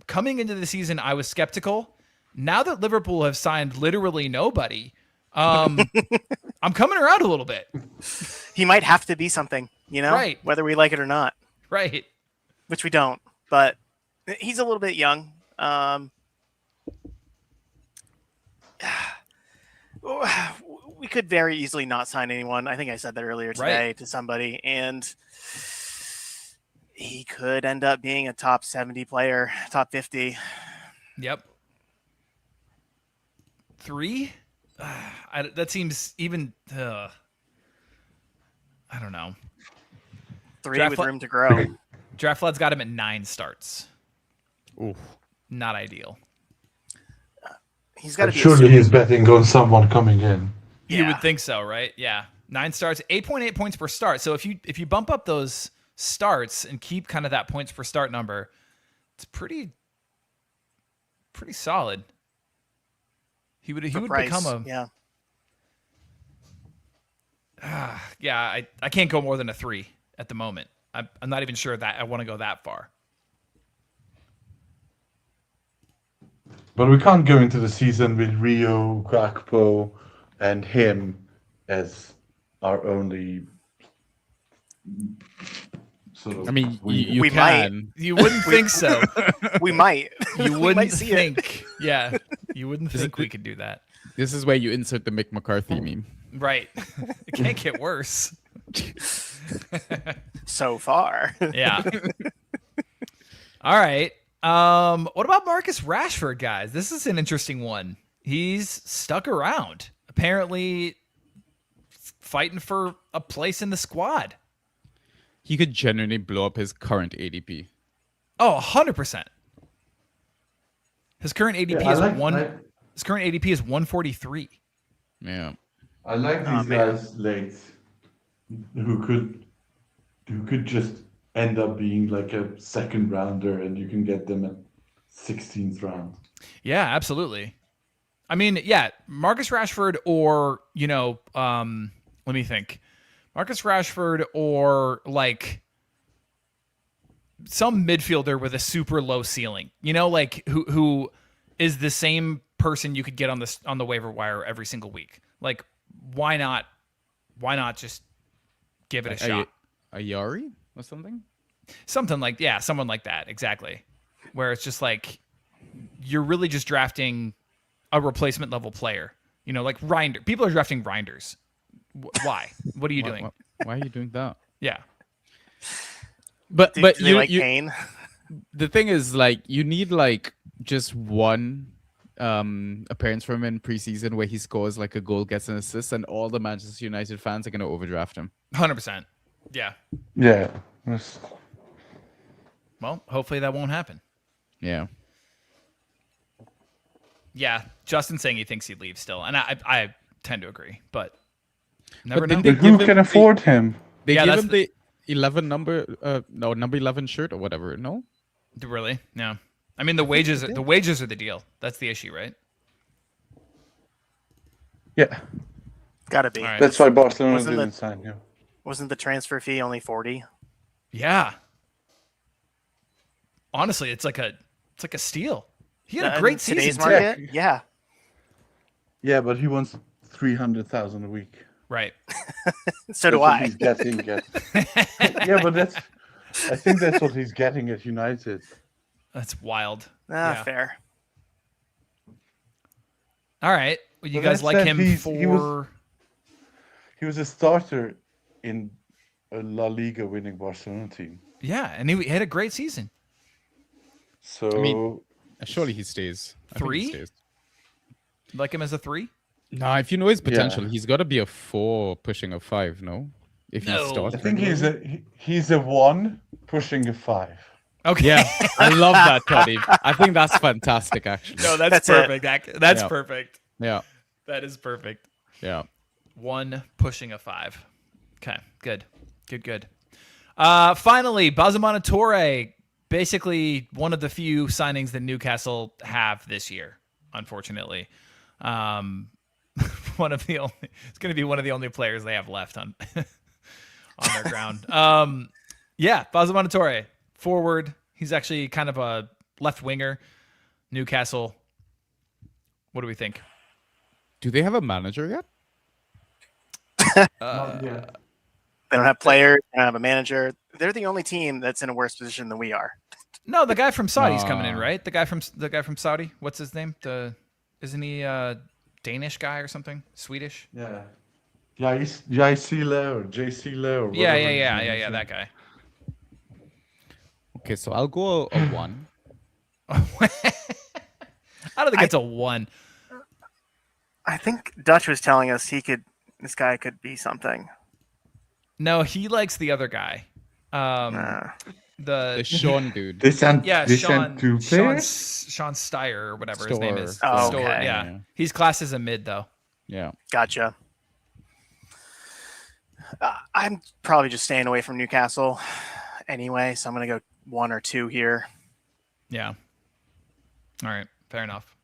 Coming into the season, I was skeptical. Now that Liverpool have signed literally nobody, I'm coming around a little bit. He might have to be something, Right. Whether we like it or not, Right. which we don't. But he's a little bit young. We could very easily not sign anyone. I think I said that earlier today to somebody, and he could end up being a top 70 player, top 50. Yep. 3? That seems even. I don't know. 3 Draft with li- room to grow. Draft Lad's got him at 9 starts. Oof. Not ideal. He's got to be. Surely he's betting on someone coming in. You Yeah. would think so, right? Yeah. 9 starts, 8.8 points per start. So if you bump up those starts and keep kind of that points per start number, it's pretty solid. He would price. become a yeah. yeah. I can't go more than a 3 at the moment. I'm not even sure that I want to go that far. But we can't go into the season with Rio, Gakpo, and him as our only sort of. I mean, winger. you We can. You wouldn't think so. We might. You We wouldn't might see it. think. Yeah, you wouldn't think we could do that. This is where you insert the Mick McCarthy meme. Right. It can't get worse. So far. Yeah. All right. What about Marcus Rashford, guys? This is an interesting one. He's stuck around. Apparently fighting for a place in the squad. He could genuinely blow up his current ADP. Oh, 100%. His current ADP Yeah, is his current ADP is 143. Yeah. I like Oh, these man. guys late who could just end up being like a second rounder, and you can get them at 16th round. Yeah, absolutely. I mean, yeah, Marcus Rashford or, let me think. Marcus Rashford or like some midfielder with a super low ceiling, like who is the same person you could get on the waiver wire every single week. Like, why not just give it a shot? A Yari or something? Something like, yeah, someone like that. Exactly. Where it's just like, you're really just drafting a replacement level player, like Reinders. People are drafting Reinders. Why? What are you doing? Why are you doing that? Yeah. But Do but they you, like you Kane? the thing is, like, you need like just one appearance from him in preseason where he scores like a goal, gets an assist, and all the Manchester United fans are gonna overdraft him. 100%. Yeah. Yeah. Well, hopefully that won't happen. Yeah. Yeah. Justin's saying he thinks he'd leave still. And I tend to agree, but never know. didn't they But who give him can afford him? They Yeah, gave that's him the 11 number number 11 shirt or whatever, no? Really? No. I mean, the wages are the deal. That's the issue, right? Yeah. Gotta be. All right. That's why Barcelona Wasn't didn't the- sign him. Wasn't the transfer fee only 40? Yeah. Honestly, it's like a steal. He had a great season. Today's too. market? Yeah. Yeah, but he wants 300,000 a week. Right. So do That's what I. he's getting yeah, but I think that's what he's getting at United. That's wild. Ah, fair. All right. Well, you But guys that like said, him he was a starter in a La Liga winning Barcelona team. Yeah, and he had a great season. So I mean, surely he stays. I think he 3? stays. Like him as a 3? No, if you know his potential, Yeah. he's got to be a 4 pushing a 5, no? If No. he starts. I think regularly. he's a 1 pushing a 5. Okay. Yeah, I love that, Toddy. I think that's fantastic, actually. No, That's it. perfect. That's Yeah. perfect. Yeah, That is perfect. yeah. 1 pushing a 5. Okay, good. Finally, Bazamonatore, basically one of the few signings that Newcastle have this year, unfortunately. It's going to be one of the only players they have left on their ground. Yeah, Bazamonatore, forward. He's actually kind of a left winger. Newcastle. What do we think? Do they have a manager yet? Yeah. They don't have players. They don't have a manager. They're the only team that's in a worse position than we are. No, the guy from Saudi's coming in, No. right? The guy from Saudi. What's his name? Isn't he a Danish guy or something? Swedish? Yeah. Jaisile or Jaisile or Yeah, whatever his name is. that guy. Okay, so I'll go a 1. I don't think it's a 1. I think Dutch was telling us this guy could be something. No, he likes the other guy. The Sean dude. They sent Sean 2 players. Sean Steyer or whatever his name is. Oh, Store, okay. yeah. He's classed as a mid though. Yeah. Gotcha. I'm probably just staying away from Newcastle anyway, so I'm going to go 1 or 2 here. Yeah. All right. Fair enough.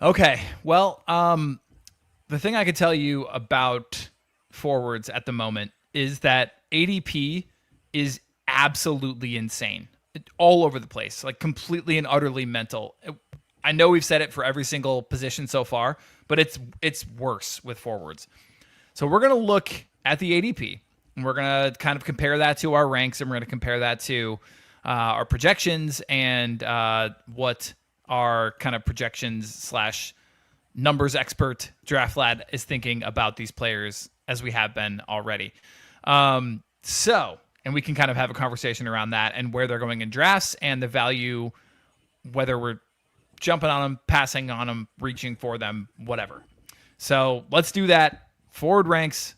Okay. Well, the thing I could tell you about forwards at the moment is that ADP is absolutely insane. All over the place, like completely and utterly mental. I know we've said it for every single position so far, but it's worse with forwards. So we're going to look at the ADP, and we're going to kind of compare that to our ranks, and we're going to compare that to our projections and what our kind of projections / numbers expert Draft Lad is thinking about these players as we have been already. And we can kind of have a conversation around that and where they're going in drafts and the value, whether we're jumping on them, passing on them, reaching for them, whatever. So let's do that. Forward ranks.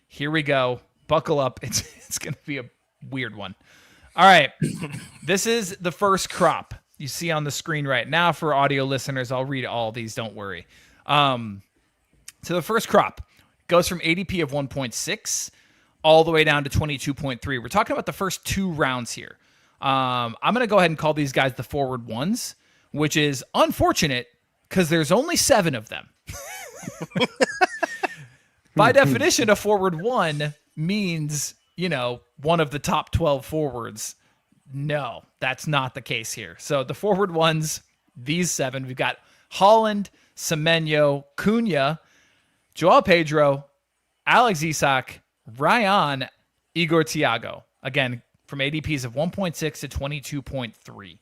Here we go. Buckle up. It's going to be a weird one. All right. This is the first crop you see on the screen right now. For audio listeners, I'll read all these. Don't worry. So the first crop goes from ADP of 1.6 all the way down to 22.3. We're talking about the first 2 rounds here. I'm going to go ahead and call these guys the forward ones, which is unfortunate because there's only 7 of them. By definition, a forward one means, one of the top 12 forwards. No, that's not the case here. So the forward ones, these 7, we've got Haaland, Semenyo, Cunha, Joao Pedro, Alex Isak, Ryan, Igor Thiago. Again, from ADPs of 1.6 to 22.3.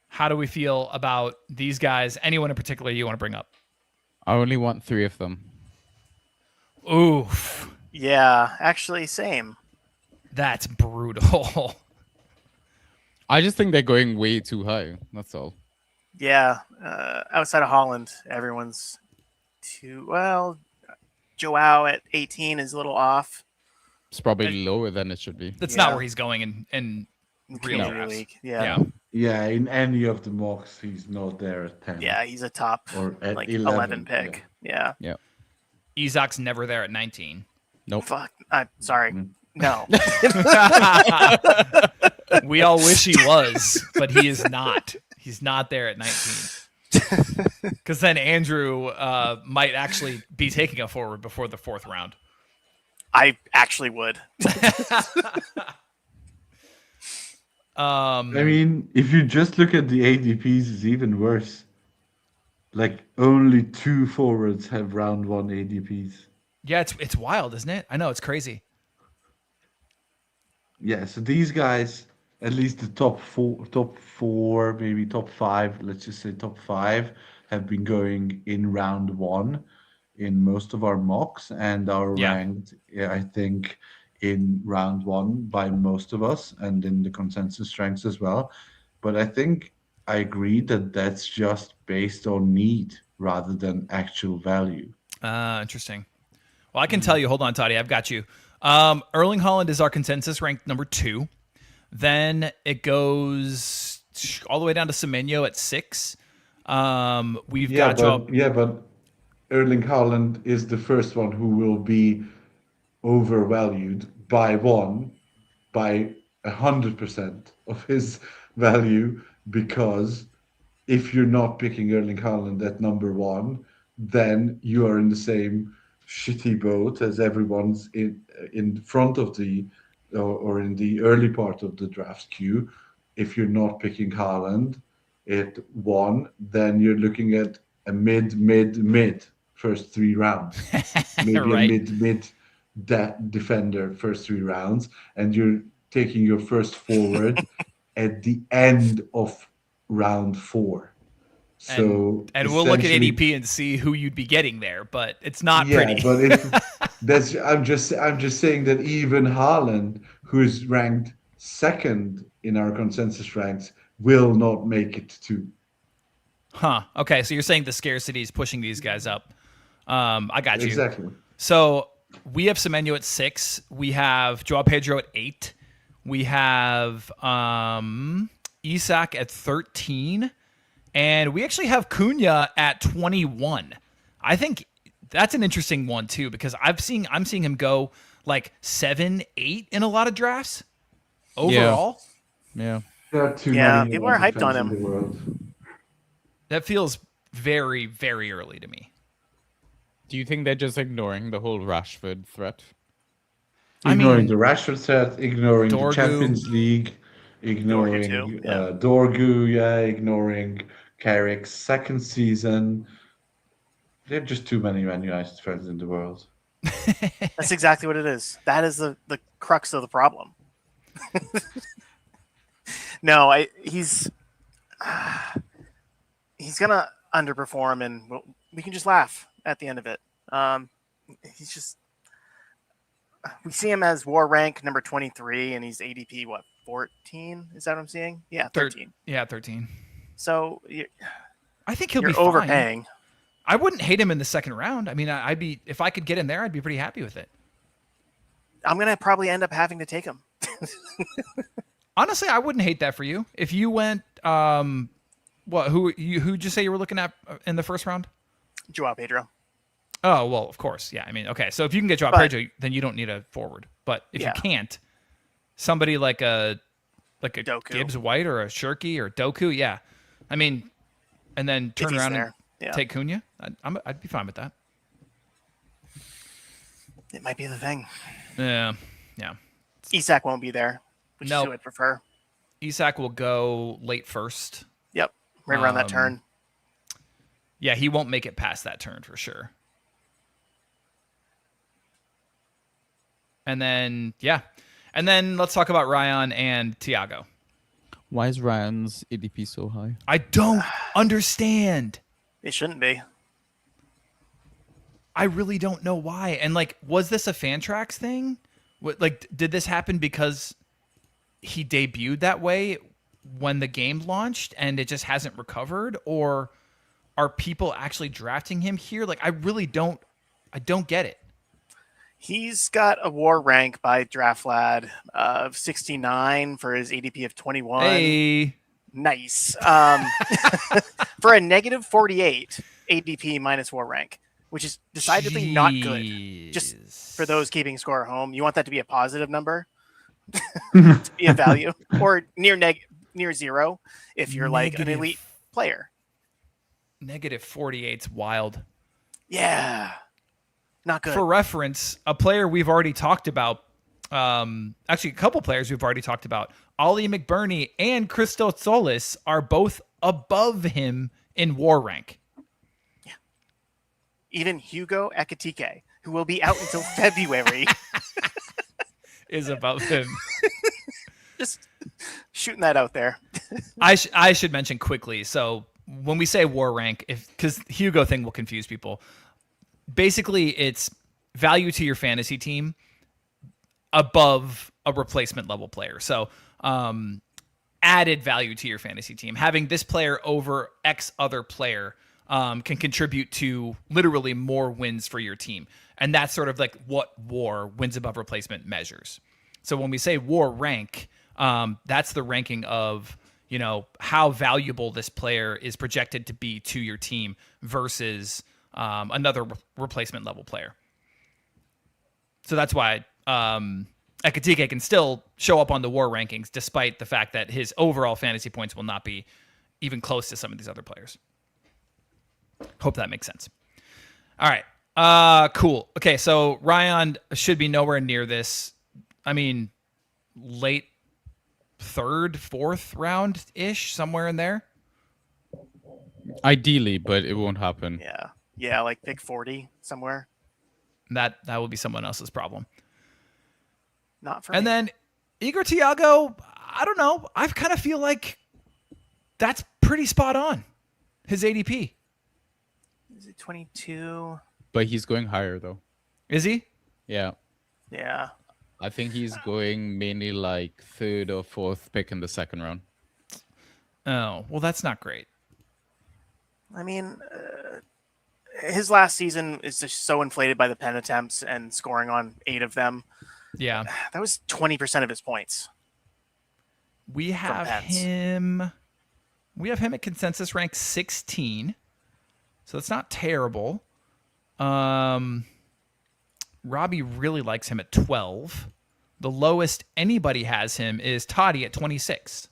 How do we feel about these guys? Anyone in particular you want to bring up? I only want 3 of them. Oof. Yeah, actually, same. That's brutal. I just think they're going way too high. That's all. Yeah, outside of Holland, everyone's too well. Joao at 18 is a little off. It's probably lower than it should be. That's not where he's going in real Premier drafts. League. Yeah. Yeah, in any of the mocks, he's not there at 10. Yeah, he's a top Or at like 11 pick. Yeah. Isak's never there at 19. Nope. Fuck. Sorry. No. We all wish he was, but he is not. He's not there at 19. Because then Andrew might actually be taking a forward before the 4th round. I actually would. I mean, if you just look at the ADPs, it's even worse. Like, only 2 forwards have round 1 ADPs. Yeah, it's wild, isn't it? I know, it's crazy. Yeah, so these guys, at least the top four, maybe top 5, let's just say top 5, have been going in round 1 in most of our mocks and are ranked, I think, in round 1 by most of us and in the consensus ranks as well. But I think I agree that that's just based on need rather than actual value. Interesting. Well, I can tell you, hold on, Toddy, I've got you. Erling Haaland is our consensus ranked number 2. Then it goes all the way down to Semenyo at 6. We've got but Erling Haaland is the first one who will be overvalued by 100% of his value, because if you're not picking Erling Haaland at number 1, then you are in the same shitty boat as everyone's in front of the or in the early part of the draft queue. If you're not picking Haaland at 1, then you're looking at a mid first 3 rounds, maybe Right. a mid defender first 3 rounds, and you're taking your first forward at the end of round 4. So and we'll look at essentially- ADP and see who you'd be getting there, but it's not yeah, pretty. but I'm just saying that even Haaland, who is ranked 2nd in our consensus ranks, will not make it to. Huh. Okay, so you're saying the scarcity is pushing these guys up. I got you. Exactly. So we have Semenyo at 6. We have Joao Pedro at 8. We have Isak at 13. And we actually have Cunha at 21. I think that's an interesting one too, because I'm seeing him go like 7, 8 in a lot of drafts overall. Yeah. There are too Yeah, many people are hyped on defense in him. the world. That feels very, very early to me. Do you think they're just ignoring the whole Rashford threat? Ignoring the Rashford threat, ignoring the Dorgu. Champions League, Dorgu too, ignoring yeah. Dorgu, ignoring Carrick's second season. There are just too many Man United fans in the world. That's exactly what it is. That is the crux of the problem. No, he's gonna underperform, and we can just laugh at the end of it. He's just, we see him as war rank number 23, and he's ADP 14? Is that what I'm seeing? Yeah, 13. 13. So I think he'll you're be fine. overpaying. I wouldn't hate him in the second round. I mean, I'd be, if I could get in there, I'd be pretty happy with it. I'm gonna probably end up having to take him. Honestly, I wouldn't hate that for you. If you went, who'd you say you were looking at in the first round? Joao Pedro. Oh, well, of course. Yeah. I mean, okay. So if you can get Joao But- Pedro, then you don't need a forward. But if Yeah. you can't, somebody like a Doku. Gibbs White or a Shirky or Doku, yeah. I mean, and then If turn he's around there, and yeah. take Cunha. I'd be fine with that. It might be the thing. Yeah. Isak won't be there, which Nope. is who I'd prefer. Isak will go late first. Yep, right around that turn. Yeah, he won't make it past that turn for sure. And then, let's talk about Ryan and Thiago. Why is Ryan's ADP so high? I don't understand. It shouldn't be. I really don't know why. And like, was this a Fantrax thing? Did this happen because he debuted that way when the game launched and it just hasn't recovered? Or are people actually drafting him here? Like, I don't get it. He's got a war rank by DraftLad of 69 for his ADP of 21. Hey, Nice. For a negative 48 ADP minus war rank, which is decidedly not good. Just for those keeping score at home, you want that to be a positive number to be a value, or near zero if you're like an elite player. Negative 48's wild. Yeah. Not good. For reference, a player we've already talked about, actually a couple players we've already talked about, Ollie McBurney and Christos Solis are both above him in war rank. Yeah. Even Hugo Ekitike, who will be out until February, is above him. Just shooting that out there. I should mention quickly. So when we say war rank, because Hugo thing will confuse people, basically it's value to your fantasy team above a replacement level player. So added value to your fantasy team. Having this player over X other player can contribute to literally more wins for your team. And that's sort of like what war wins above replacement measures. So when we say war rank, that's the ranking of, how valuable this player is projected to be to your team versus another replacement level player. So that's why Ekitike can still show up on the war rankings despite the fact that his overall fantasy points will not be even close to some of these other players. Hope that makes sense. All right. Cool. Okay, so Ryan should be nowhere near this. I mean, late third, fourth round-ish, somewhere in there. Ideally, but it won't happen. Yeah. Yeah, like pick 40 somewhere. That will be someone else's problem. Not for And me. then Igor Thiago, I don't know. I kind of feel like that's pretty spot on. His ADP. Is it 22? But he's going higher, though. Is he? Yeah. Yeah. I think he's going mainly like third or fourth pick in the second round. Oh, well, that's not great. I mean, his last season is just so inflated by the pen attempts and scoring on 8 of them. Yeah. That was 20% of his points. We have pens. him. We have him at consensus rank 16. So that's not terrible. Robbie really likes him at 12. The lowest anybody has him is Toddy at 26.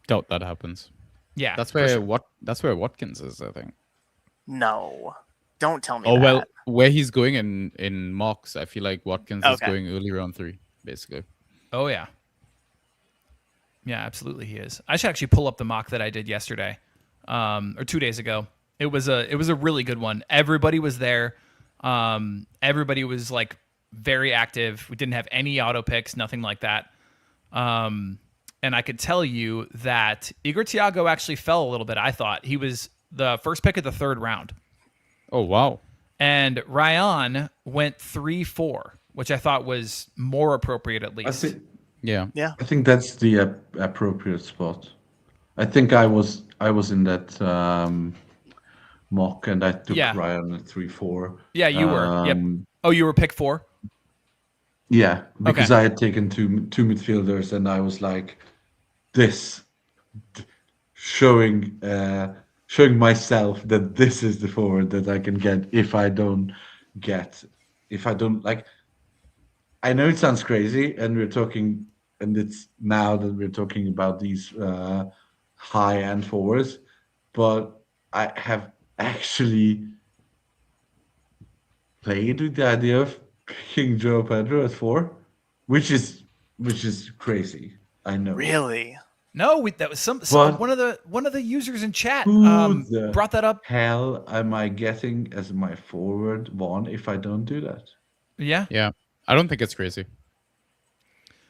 Doubt that happens. Yeah. That's for where sure. that's where Watkins is, I think. No. Don't tell me Oh that. well, where he's going in mocks, I feel like Watkins is Okay. going early round 3, basically. Oh yeah. Yeah, absolutely he is. I should actually pull up the mock that I did yesterday, or 2 days ago. It was a really good one. Everybody was there. Everybody was like very active. We didn't have any auto picks, nothing like that. And I could tell you that Igor Thiago actually fell a little bit. I thought he was the first pick of the 3rd round, Oh wow. and Ryan went 3-4, which I thought was more appropriate at I least. think Yeah. Yeah. I think that's the appropriate spot. I think I was in that mock, and I took Yeah. Ryan at 3-4. Yeah, you were. Yep. Oh, you were pick 4. Yeah, because Okay. I had taken two midfielders, and I was like, this showing myself that this is the forward that I can get if I don't like. I know it sounds crazy, and it's now that we're talking about these high-end forwards, but I have actually played with the idea of picking Joe Pedro at 4, which is crazy. I know. Really? No, that was But one of the users in chat who the brought that up. hell am I getting as my forward 1 if I don't do that? Yeah. Yeah. I don't think it's crazy.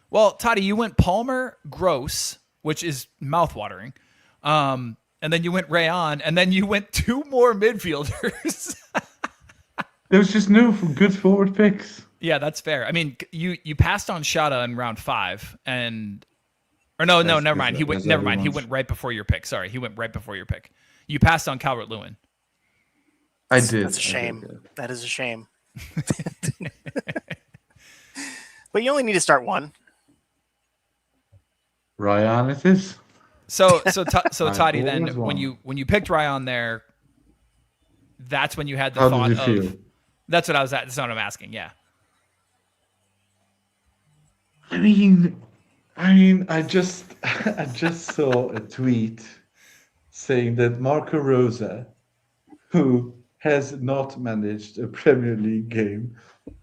Well, Toddy, you went Palmer, Gross, which is mouthwatering, and then you went Rayon, and then you went 2 more midfielders. There was just no good forward picks. Yeah, that's fair. I mean, you passed on Shada in round 5, or no, never mind. He went He went right before your pick. Sorry, he went right before your pick. You passed on Calvert-Lewin. I did. That's a shame. I did, yeah. That is a shame. But you only need to start one. Ryan, it is. So Toddy, then always when won. you picked Rayon there, that's when you had the How thought did you of. feel? That's what I was at. That's what I'm asking. Yeah. I mean, I just saw a tweet saying that Marco Rosa, who has not managed a Premier League game,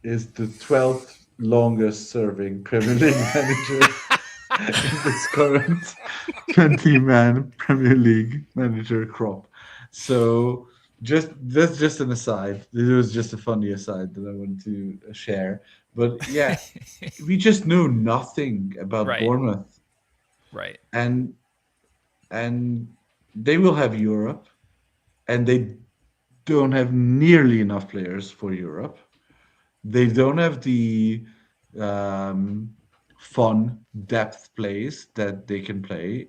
is the 12th longest serving Premier League manager in this current 20-man Premier League manager crop. So that's just an aside. It was just a funny aside that I wanted to share. But yeah, we just know nothing about Right. Bournemouth, Right. and they will have Europe, and they don't have nearly enough players for Europe. They don't have the fun depth plays that they can play,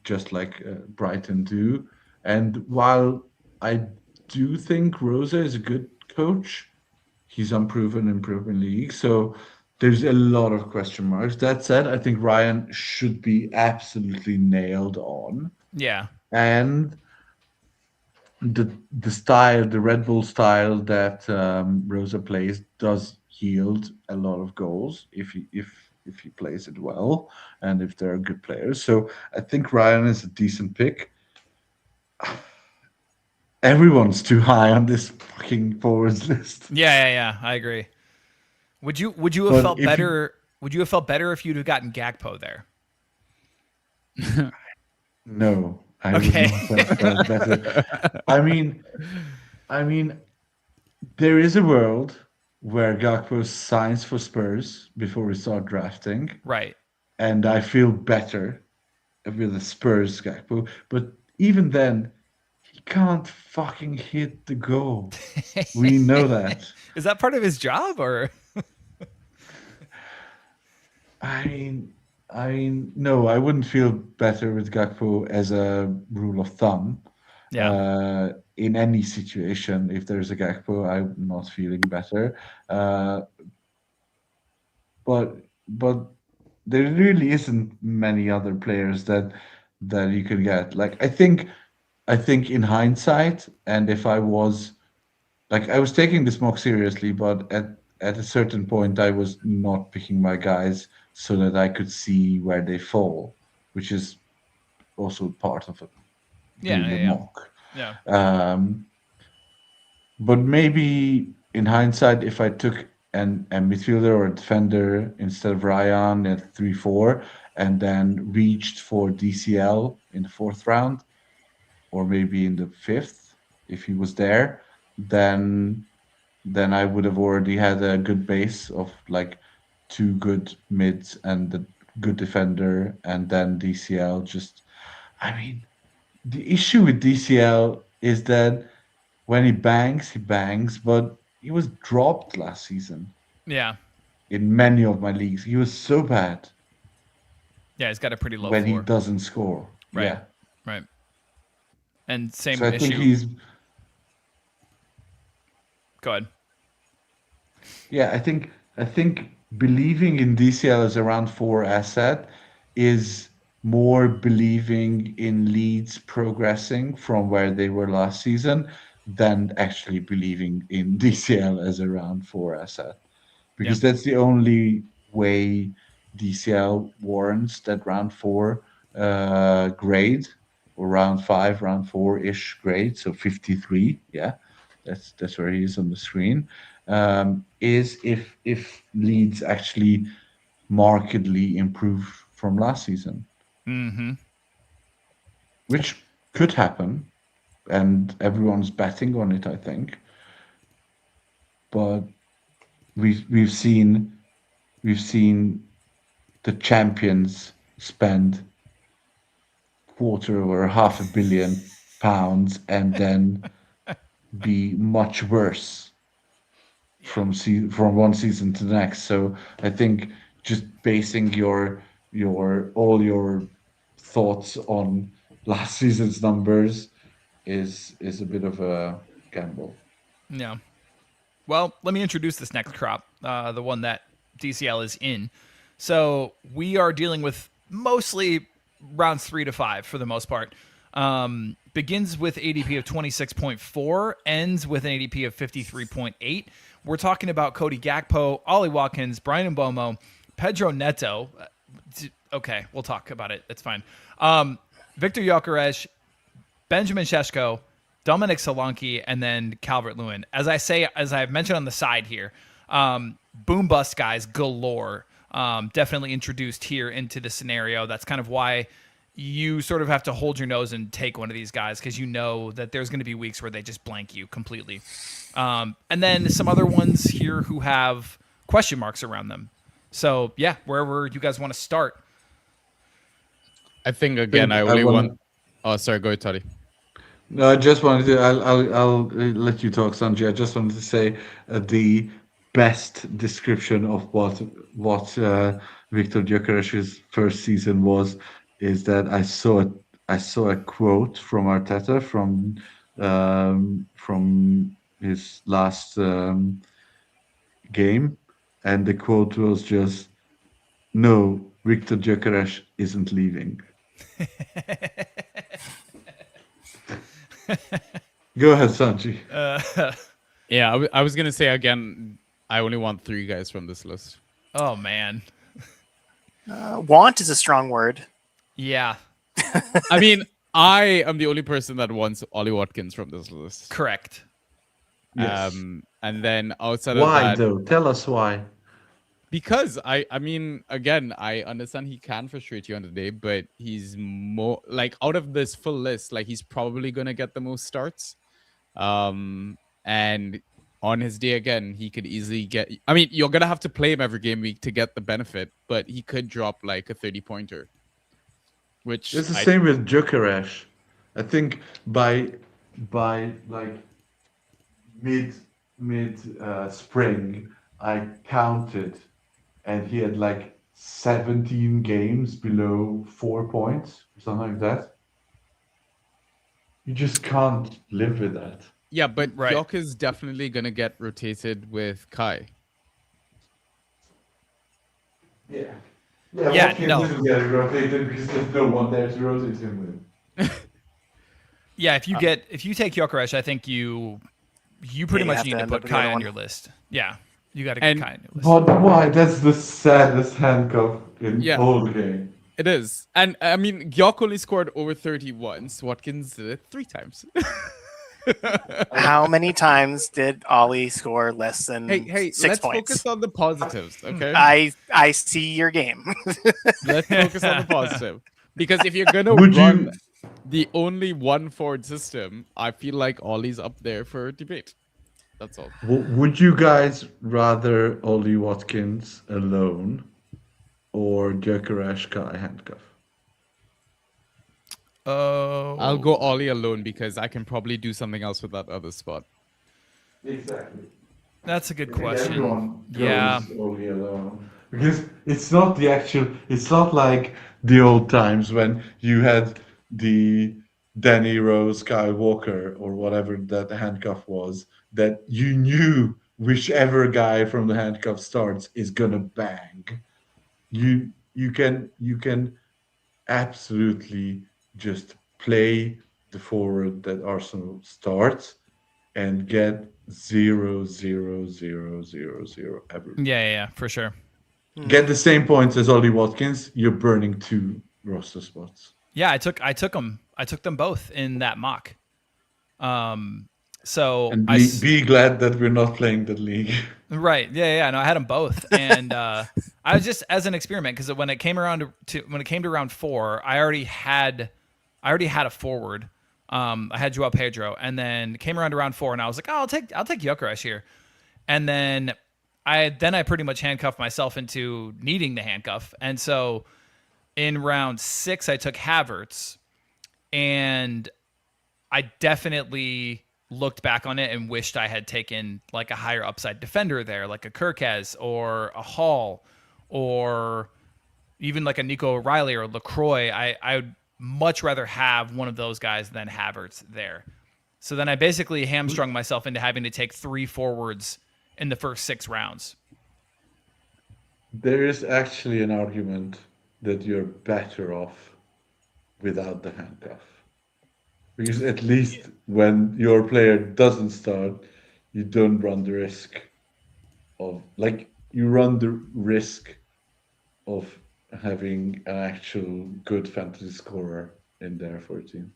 just like Brighton do. And while I do think Rosa is a good coach, he's unproven in Premier League. So there's a lot of question marks. That said, I think Ryan should be absolutely nailed on. Yeah. And the style, the Red Bull style that Rosa plays does yield a lot of goals if he plays it well and if there are good players. So I think Ryan is a decent pick. Everyone's too high on this fucking forwards list. Yeah. I agree. Would you have But felt if you- better? Would you have felt better if you'd have gotten Gakpo there? No, I Okay. would not have felt better. I mean, there is a world where Gakpo signs for Spurs before we start drafting, Right. and I feel better with the Spurs Gakpo. But even then, he can't fucking hit the goal. We know that. Is that part of his job or? I mean, no, I wouldn't feel better with Gakpo as a rule of thumb. Yeah. In any situation, if there's a Gakpo, I'm not feeling better. But there really isn't many other players that you can get. Like I think in hindsight, and if I was like I was taking this mock seriously, but at a certain point I was not picking my guys so that I could see where they fall, which is also part of it. Yeah. Doing the Yeah. mock. Yeah. But maybe in hindsight, if I took a midfielder or a defender instead of Ryan at 3-4 and then reached for DCL in the fourth round or maybe in the fifth, if he was there, then I would have already had a good base of like two good mids and a good defender, and then DCL just. I mean, the issue with DCL is that when he bangs, but he was dropped last season Yeah. in many of my leagues. He was so bad Yeah, he's got a pretty low when he floor. doesn't score. Right. Yeah. Right. And So same I think issue. he's Go ahead. yeah, I think believing in DCL as a round four asset is more believing in Leeds progressing from where they were last season than actually believing in DCL as a round four asset. Because that's the only way DCL warrants that round four grade or round five, round four ish grade. So 53, yeah, that's where he is on the screen. Is if Leeds actually markedly improve from last season, Mm-hmm. which could happen, and everyone's betting on it, I think. But we've seen the champions spend quarter or £500 million and then be much worse from one season to the next. So I think just basing your thoughts on last season's numbers is a bit of a gamble. Yeah. Well, let me introduce this next crop, the one that DCL is in. So we are dealing with mostly rounds 3 to 5 for the most part. Begins with ADP of 26.4, ends with an ADP of 53.8. We're talking about Cody Gakpo, Ollie Watkins, Brian Mbomo, Pedro Neto. Okay, we'll talk about it. It's fine. Victor Gyökeres, Benjamin Šeško, Dominic Solanke, and then Calvert-Lewin. As I've mentioned on the side here, boom bust guys galore. Definitely introduced here into the scenario. That's kind of why you sort of have to hold your nose and take one of these guys, because you know that there's going to be weeks where they just blank you completely. And then some other ones here who have question marks around them. So yeah, wherever you guys want to start. I think again, I only want. Oh, sorry. Go ahead, Toddy. No, I just wanted to. I'll let you talk, Sanjay. I just wanted to say the best description of what Victor Gyökeres's first season was is that I saw a quote from Arteta from his last game, and the quote was just, "No, Victor Gyökeres isn't leaving." Go ahead, Sanjay. Yeah, I was gonna say again. I only want 3 guys from this list. Oh man. Want is a strong word. Yeah. I mean, I am the only person that wants Ollie Watkins from this list. Correct. Yes. And then outside Why of that, though? Tell us why. because I mean, again, I understand he can frustrate you on the day, but he's more like out of this full list, like he's probably gonna get the most starts. And on his day again, he could easily get. I mean, you're gonna have to play him every game week to get the benefit, but he could drop like a 30-pointer. Which It's the same with Gyökeres. I think by like mid spring, I counted, and he had like 17 games below 4 points, something like that. You just can't live with that. Yeah, but Right. Gyök is definitely gonna get rotated with Kai. Yeah. Yeah, Watkins no. isn't getting rotated because there's no one there to rotate him with. Yeah, if you take Gyökeres, I think you pretty you much have need to to end put up with the Kai other on one. your list. Yeah, you got to And- get Kai on your list. But why? That's the saddest handcuff in Yeah. whole game. It is. And I mean, Gyök only scored over 30 once. Watkins did it 3 times. How many times did Ollie score less than Hey, 6 let's points? focus on the positives, okay? I see your game. Let's focus on the positive. Because if you're gonna Would run you the only one forward system, I feel like Ollie's up there for debate. That's all. would you guys rather Ollie Watkins alone or Gyökeres Kai handcuff? Oh, I'll go Ollie alone because I can probably do something else with that other spot. Exactly. that's a good I think question. everyone goes Yeah. Ollie alone because it's not the actual. It's not like the old times when you had the Danny Rose Skywalker or whatever that the handcuff was. That you knew whichever guy from the handcuff starts is gonna bang. You can absolutely just play the forward that Arsenal starts and get 0, 0, 0, 0, 0 every week. Yeah, for sure. Get the same points as Ollie Watkins, you're burning 2 roster spots. Yeah, I took them. I took them both in that mock. So And I be glad that we're not playing the league. right. Yeah. No, I had them both, and I was just as an experiment because when it came around to round 4, I already had a forward. I had Joao Pedro, and then came around to round 4, and I was like, oh, I'll take Gyökeres here, and then I pretty much handcuffed myself into needing the handcuff, and so in round 6 I took Havertz, and I definitely looked back on it and wished I had taken like a higher upside defender there, like a Kirkez or a Hall or even like a Nico O'Reilly or LaCroix. I would much rather have one of those guys than Havertz there. So then I basically hamstrung myself into having to take 3 forwards in the first 6 rounds. There is actually an argument that you're better off without the handcuff. Because at least when your player doesn't start, you don't run the risk of, like, you run the risk of having an actual good fantasy scorer in there for a team.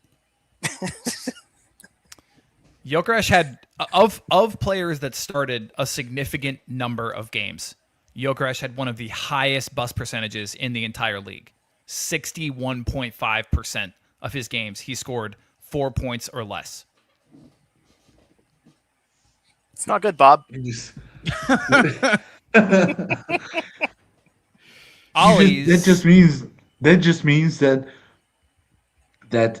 Gyökeres had of players that started a significant number of games. Gyökeres had one of the highest bust percentages in the entire league. 61.5% of his games he scored 4 points or less. It's not good, Bob. Ollie's That just means that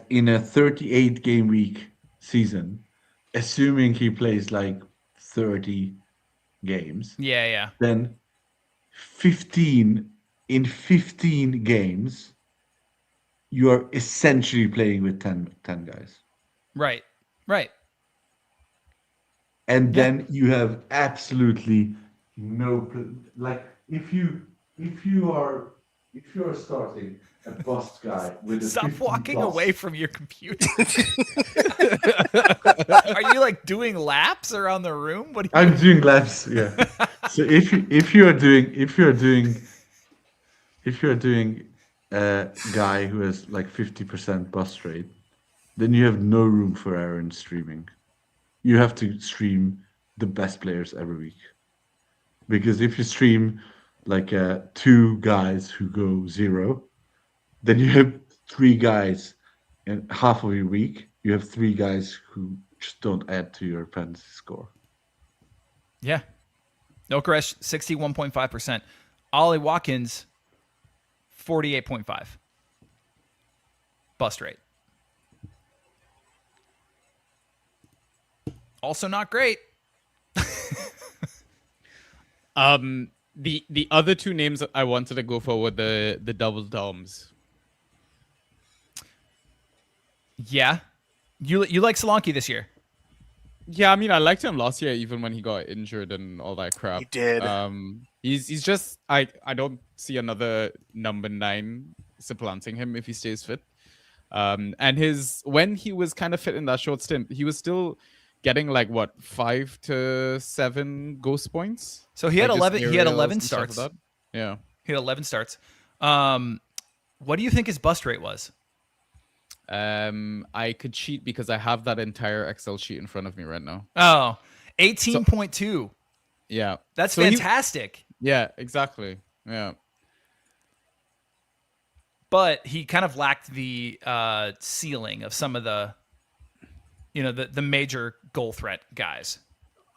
in a 38 game week season, assuming he plays like 30 games, yeah. then 15 games, you are essentially playing with 10 guys. Right. And Yeah. then you have absolutely no, like, if you are starting a bust guy with a Stop 50 walking plus, away from your computer. Are you like doing laps around the room? What are you I'm doing laps, yeah. So if you are doing a guy who has like 50% bust rate, then you have no room for error in streaming. You have to stream the best players every week. Because if you stream like 2 guys who go 0, then you have 3 guys in half of your week. You have 3 guys who just don't add to your fantasy score. Yeah. Gyökeres 61.5%. Ollie Watkins 48.5. Bust rate. Also not great. The other 2 names I wanted to go for were the double doms. Yeah. You like Solanke this year? Yeah, I mean, I liked him last year, even when he got injured and all that crap. He did. He's just I don't see another number 9 supplanting him if he stays fit. And when he was kind of fit in that short stint, he was still getting like what 5 to 7 ghost points. So he had Like, just 11. He had aerials 11 and stuff like starts. that. Yeah. He had 11 starts. What do you think his bust rate was? I could cheat because I have that entire Excel sheet in front of me right now. Oh, So 18.2. yeah, That's so fantastic. yeah, exactly. Yeah. But he kind of lacked the ceiling of some of the, the major goal threat guys.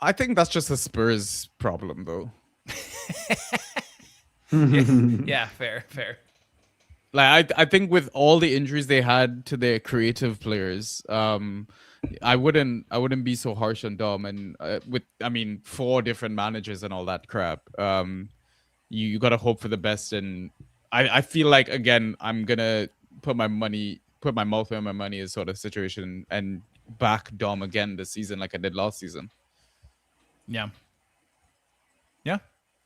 I think that's just a Spurs problem, though. Yeah, fair. Like I think with all the injuries they had to their creative players, I wouldn't be so harsh on Dom. And with 4 different managers and all that crap, you gotta hope for the best. And I feel like again I'm gonna put my mouth where my money is sort of situation and back Dom again this season like I did last season. Yeah,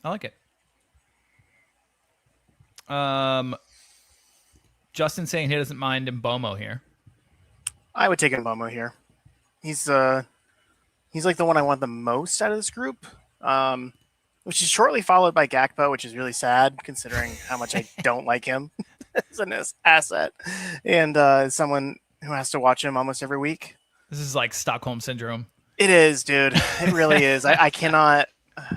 I like it. Justin saying he doesn't mind Mbomo here. I would take Mbomo here. He's like the one I want the most out of this group, which is shortly followed by Gakpo, which is really sad considering how much I don't like him as an asset, and someone who has to watch him almost every week. This is like Stockholm syndrome. It is, dude. It really is. I cannot.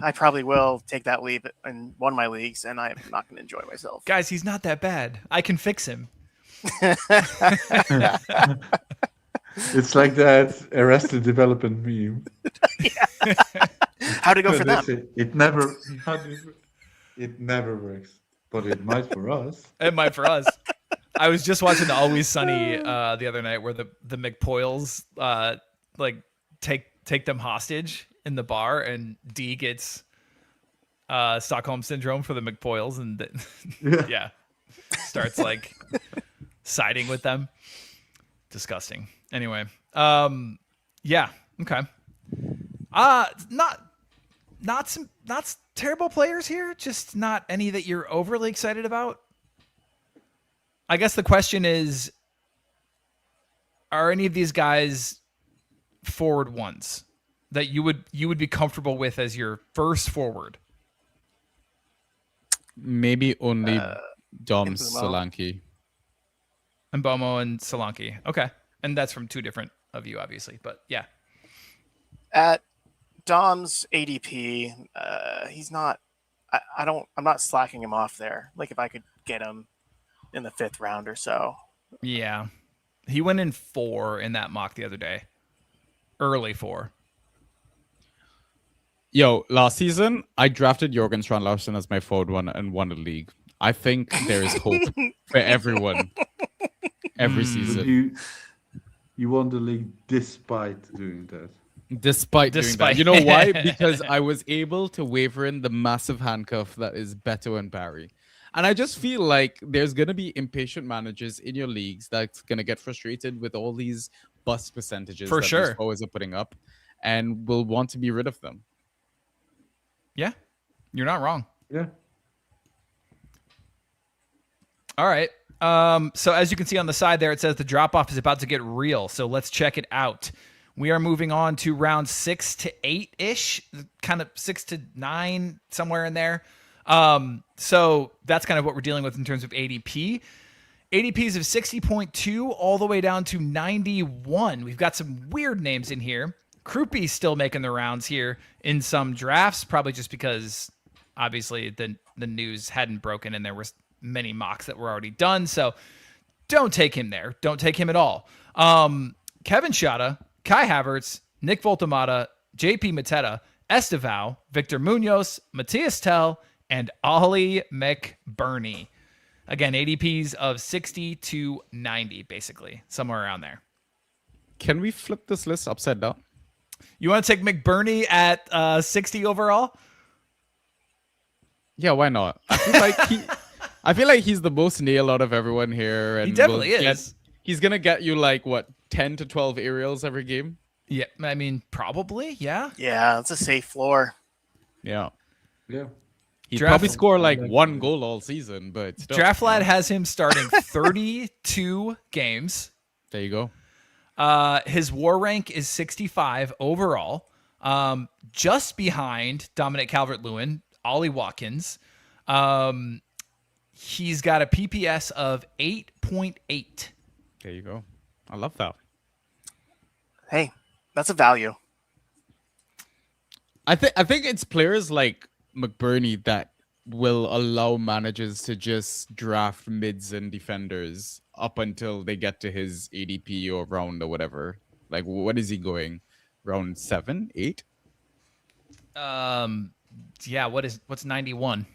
I probably will take that leap in one of my leagues, and I'm not going to enjoy myself. Guys, he's not that bad. I can fix him. It's like that Arrested Development meme. How'd it go for them? It never works, but it might for us. It might for us. I was just watching Always Sunny the other night where the McPoyles take them hostage in the bar, and D gets Stockholm syndrome for the McPoyles, and starts like siding with them. Disgusting. Anyway, okay. Not terrible players here, just not any that you're overly excited about. I guess the question is, are any of these guys forward ones that you would be comfortable with as your first forward? Maybe only Dom Solanke. And Mbomo and Solanke. Okay. And that's from 2 different of you, obviously. But yeah. At Dom's ADP, he's not. I'm not slacking him off there. Like if I could get him in the 5th round or so. Yeah. He went in 4 in that mock the other day. Early 4. Yo, last season I drafted Jorgen Strand Larsen as my forward one and won the league. I think there is hope for everyone. Every season. You won the league despite doing that. Despite doing that. You know why? Because I was able to waver in the massive handcuff that is Beto and Barry. And I just feel like there's going to be impatient managers in your leagues that's going to get frustrated with all these bust percentages that these forwards are putting up and will want to be rid of them. Yeah, you're not wrong. Yeah. All right. So as you can see on the side there, it says the drop-off is about to get real. So let's check it out. We are moving on to round 6 to 8-ish, kind of 6 to 9, somewhere in there. So that's kind of what we're dealing with in terms of ADP. ADPs of 60.2 all the way down to 91. We've got some weird names in here. Krupi's still making the rounds here in some drafts, probably just because obviously the news hadn't broken and there was many mocks that were already done. So don't take him there. Don't take him at all. Kevin Shada, Kai Havertz, Nick Voltamata, JP Mateta, Estevao, Victor Munoz, Matthias Tell, and Ollie McBurney. Again, ADPs of 60 to 90, basically, somewhere around there. Can we flip this list upside down? You want to take McBurney at 60 overall? Yeah, why not? I feel like he's the most nail out of everyone here. And he definitely is. He's going to get you 10 to 12 aerials every game? Yeah, I mean, probably, yeah. Yeah, that's a safe floor. Yeah. Yeah. He'd probably score 1 goal all season, but still. Draft Lad has him starting 32 games. There you go. His WAR rank is 65 overall, just behind Dominic Calvert-Lewin, Ollie Watkins. He's got a PPS of 8.8. There you go. I love that. Hey, that's a value. I think it's players like McBurney that will allow managers to just draft mids and defenders up until they get to his ADP or round or whatever. Like, what is he going? Round 7, 8? Yeah. What's 91?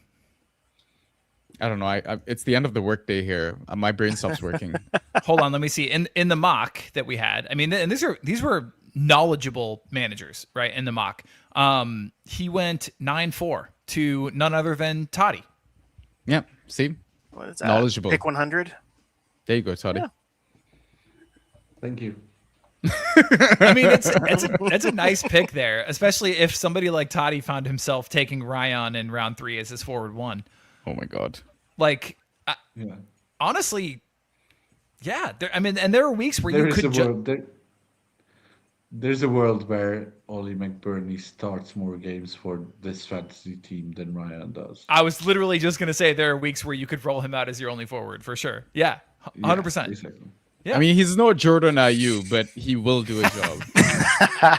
I don't know. It's the end of the workday here. My brain stops working. Hold on, let me see. In the mock that we had, I mean, and these were knowledgeable managers, right? In the mock, he went 9-4 to none other than Toddy. Yeah. See, What is that? knowledgeable. Pick 100. There you go, Toddy. Yeah. Thank you. I mean, it's a nice pick there, especially if somebody like Toddy found himself taking Ryan in round 3 as his forward 1. Oh my god. Like, Yeah. honestly, yeah. I mean, and there are weeks where you could There's a world where Ollie McBurney starts more games for this fantasy team than Ryan does. I was literally just gonna say there are weeks where you could roll him out as your only forward for sure. Yeah, 100%. Exactly. Yeah. I mean, he's no Jordan Ayew, but he will do a job.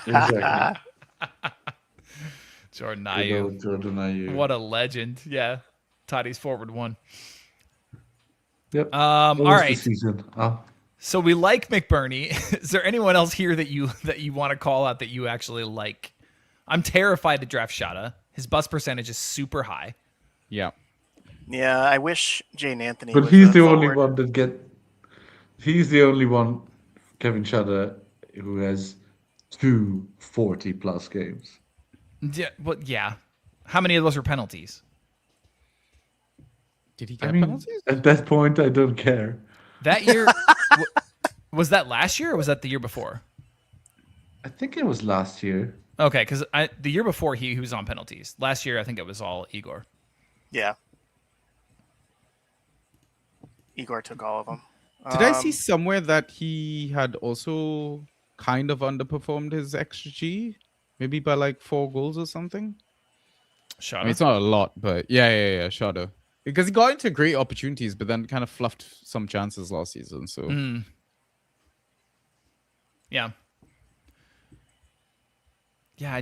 Exactly. Jordan Good Ayew. old Jordan Ayew. What a legend. Yeah. Toddy's forward 1. Yep. All What was the right. season? Oh, So we like McBurney. Is there anyone else here that you want to call out that you actually like? I'm terrified to draft Shada. His bust percentage is super high. Yeah. Yeah, I wish Jane Anthony. but was he's a the only forward. one that get. He's the only one, Kevin Shada, who has 2 40-plus games. Yeah, but yeah. How many of those were penalties? Did he I get mean, penalties? at that point, I don't care. That year was that last year or was that the year before? I think it was last year. Okay, because the year before he was on penalties. Last year I think it was all Igor. Yeah. Igor took all of them. Did I see somewhere that he had also kind of underperformed his XG? Maybe by like 4 goals or something? Shada. I mean, it's not a lot, but yeah, Shadow. Because he got into great opportunities, but then kind of fluffed some chances last season. So Yeah. Yeah,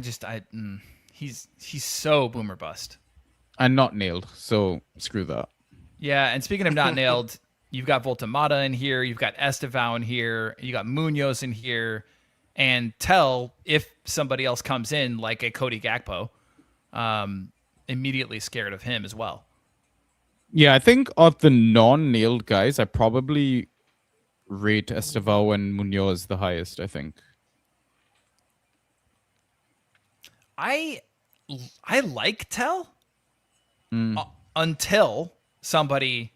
he's so boomer bust. and not nailed. So screw that. Yeah, and speaking of not nailed, you've got Voltamata in here, you've got Estevao in here, you got Munoz in here, and Tell, if somebody else comes in like a Cody Gakpo, immediately scared of him as well. Yeah, I think of the non-nailed guys, I probably rate Estevao and Munoz the highest, I think. I like Tell until somebody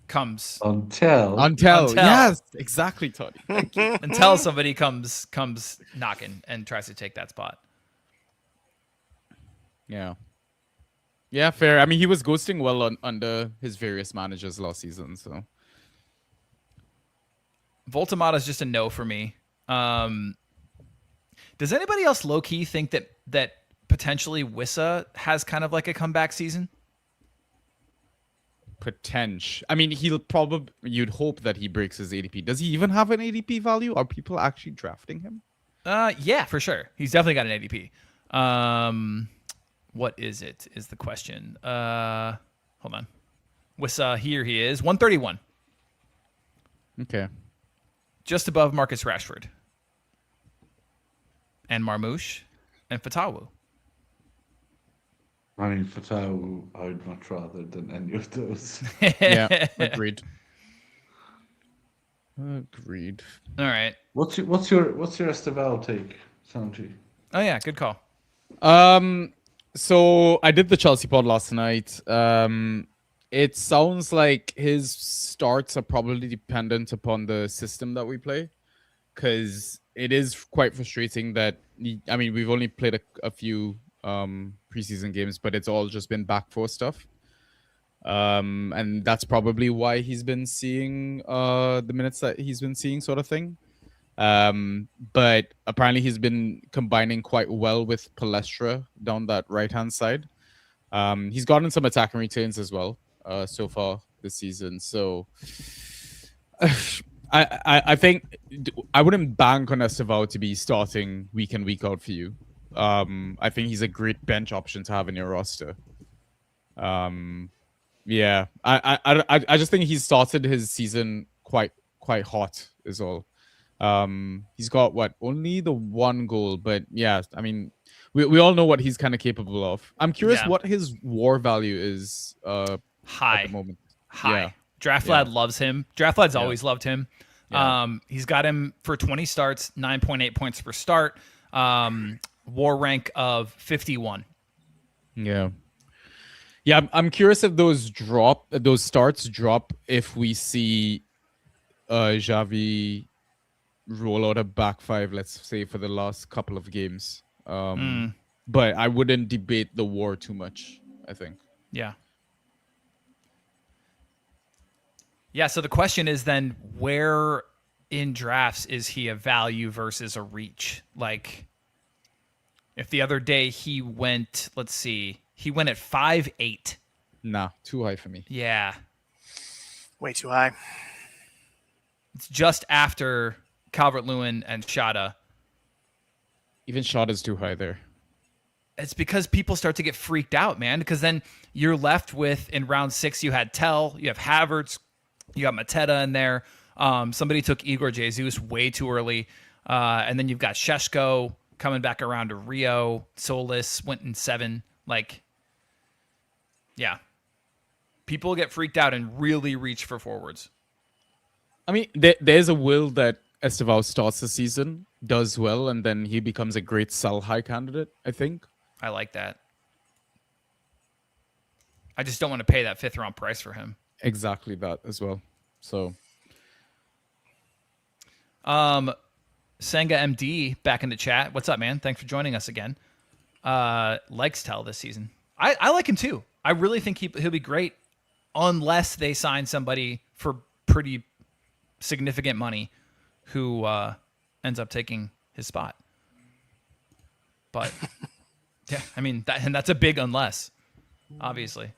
comes Until. Yes, exactly, Toddy. until somebody comes knocking and tries to take that spot. Yeah. Yeah, fair. I mean, he was ghosting well under his various managers last season, so. Voltamata is just a no for me. Does anybody else low key think that potentially Wissa has kind of like a comeback season? Potential. I mean, you'd hope that he breaks his ADP. Does he even have an ADP value? Are people actually drafting him? Yeah, for sure. He's definitely got an ADP. What is it? Is the question. Hold on. Wissa, here he is, 131. Okay. Just above Marcus Rashford. And Marmouche and Fatawu. I mean, Fatau, I would much rather than any of those. Yeah, agreed. Agreed. All right. What's your Estevao take, Sanjy? Oh yeah, good call. So I did the Chelsea pod last night. It sounds like his starts are probably dependent upon the system that we play, because it is quite frustrating that we've only played a few preseason games, but it's all just been back four stuff. And that's probably why he's been seeing the minutes that he's been seeing, sort of thing. But apparently he's been combining quite well with Palestra down that right-hand side. He's gotten some attacking returns as well so far this season. So I think I wouldn't bank on Estevao to be starting week in, week out for you. I think he's a great bench option to have in your roster. Yeah, I just think he started his season quite hot is all. He's got only the one goal, but yeah, I mean, we all know what he's kind of capable of. I'm curious what his war value is high at the moment. High. Yeah. Draft Lad loves him. Draft Lad's always loved him. Yeah. He's got him for 20 starts, 9.8 points per start, war rank of 51. Yeah. Yeah, I'm curious if those starts drop if we see Xavi roll out a back five, let's say, for the last couple of games. But I wouldn't debate the war too much, I think. Yeah. Yeah, so the question is then, where in drafts is he a value versus a reach? Like, if the other day he went, let's see, he went at 5'8". Nah, too high for me. Yeah. Way too high. It's just after Calvert-Lewin and Shada. Even Shada's too high there. It's because people start to get freaked out, man, because then you're left with, in round 6, you had Tell, you have Havertz, you got Mateta in there. Somebody took Igor Jesus way too early. And then you've got Sheshko coming back around to Rio. Solis went in 7. Like, yeah. People get freaked out and really reach for forwards. I mean, there's a will that Estevao starts the season, does well, and then he becomes a great sell high candidate, I think. I like that. I just don't want to pay that 5th round price for him. Exactly that as well. So, Senga MD back in the chat. What's up, man? Thanks for joining us again. Likes Tell this season. I like him too. I really think he'll be great, unless they sign somebody for pretty significant money who ends up taking his spot. But yeah, I mean that's a big unless, obviously.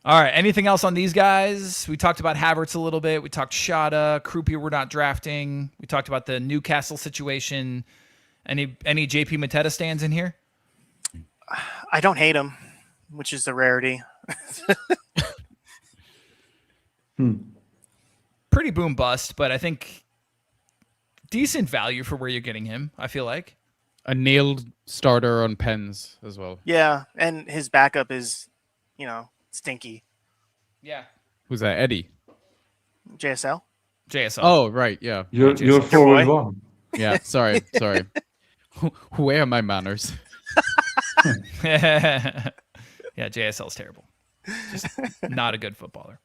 All right. Anything else on these guys? We talked about Havertz a little bit. We talked Shada. Krupi we're not drafting. We talked about the Newcastle situation. Any JP Mateta stands in here? I don't hate him, which is the rarity. Pretty boom bust, but I think decent value for where you're getting him, I feel like. a nailed starter on pens as well. Yeah, and his backup is, stinky. Yeah. Who's that? Eddie. JSL. JSL. Oh, right. Yeah. You're forward one. Yeah. Sorry. Where are my manners? Yeah, JSL's terrible. Just not a good footballer.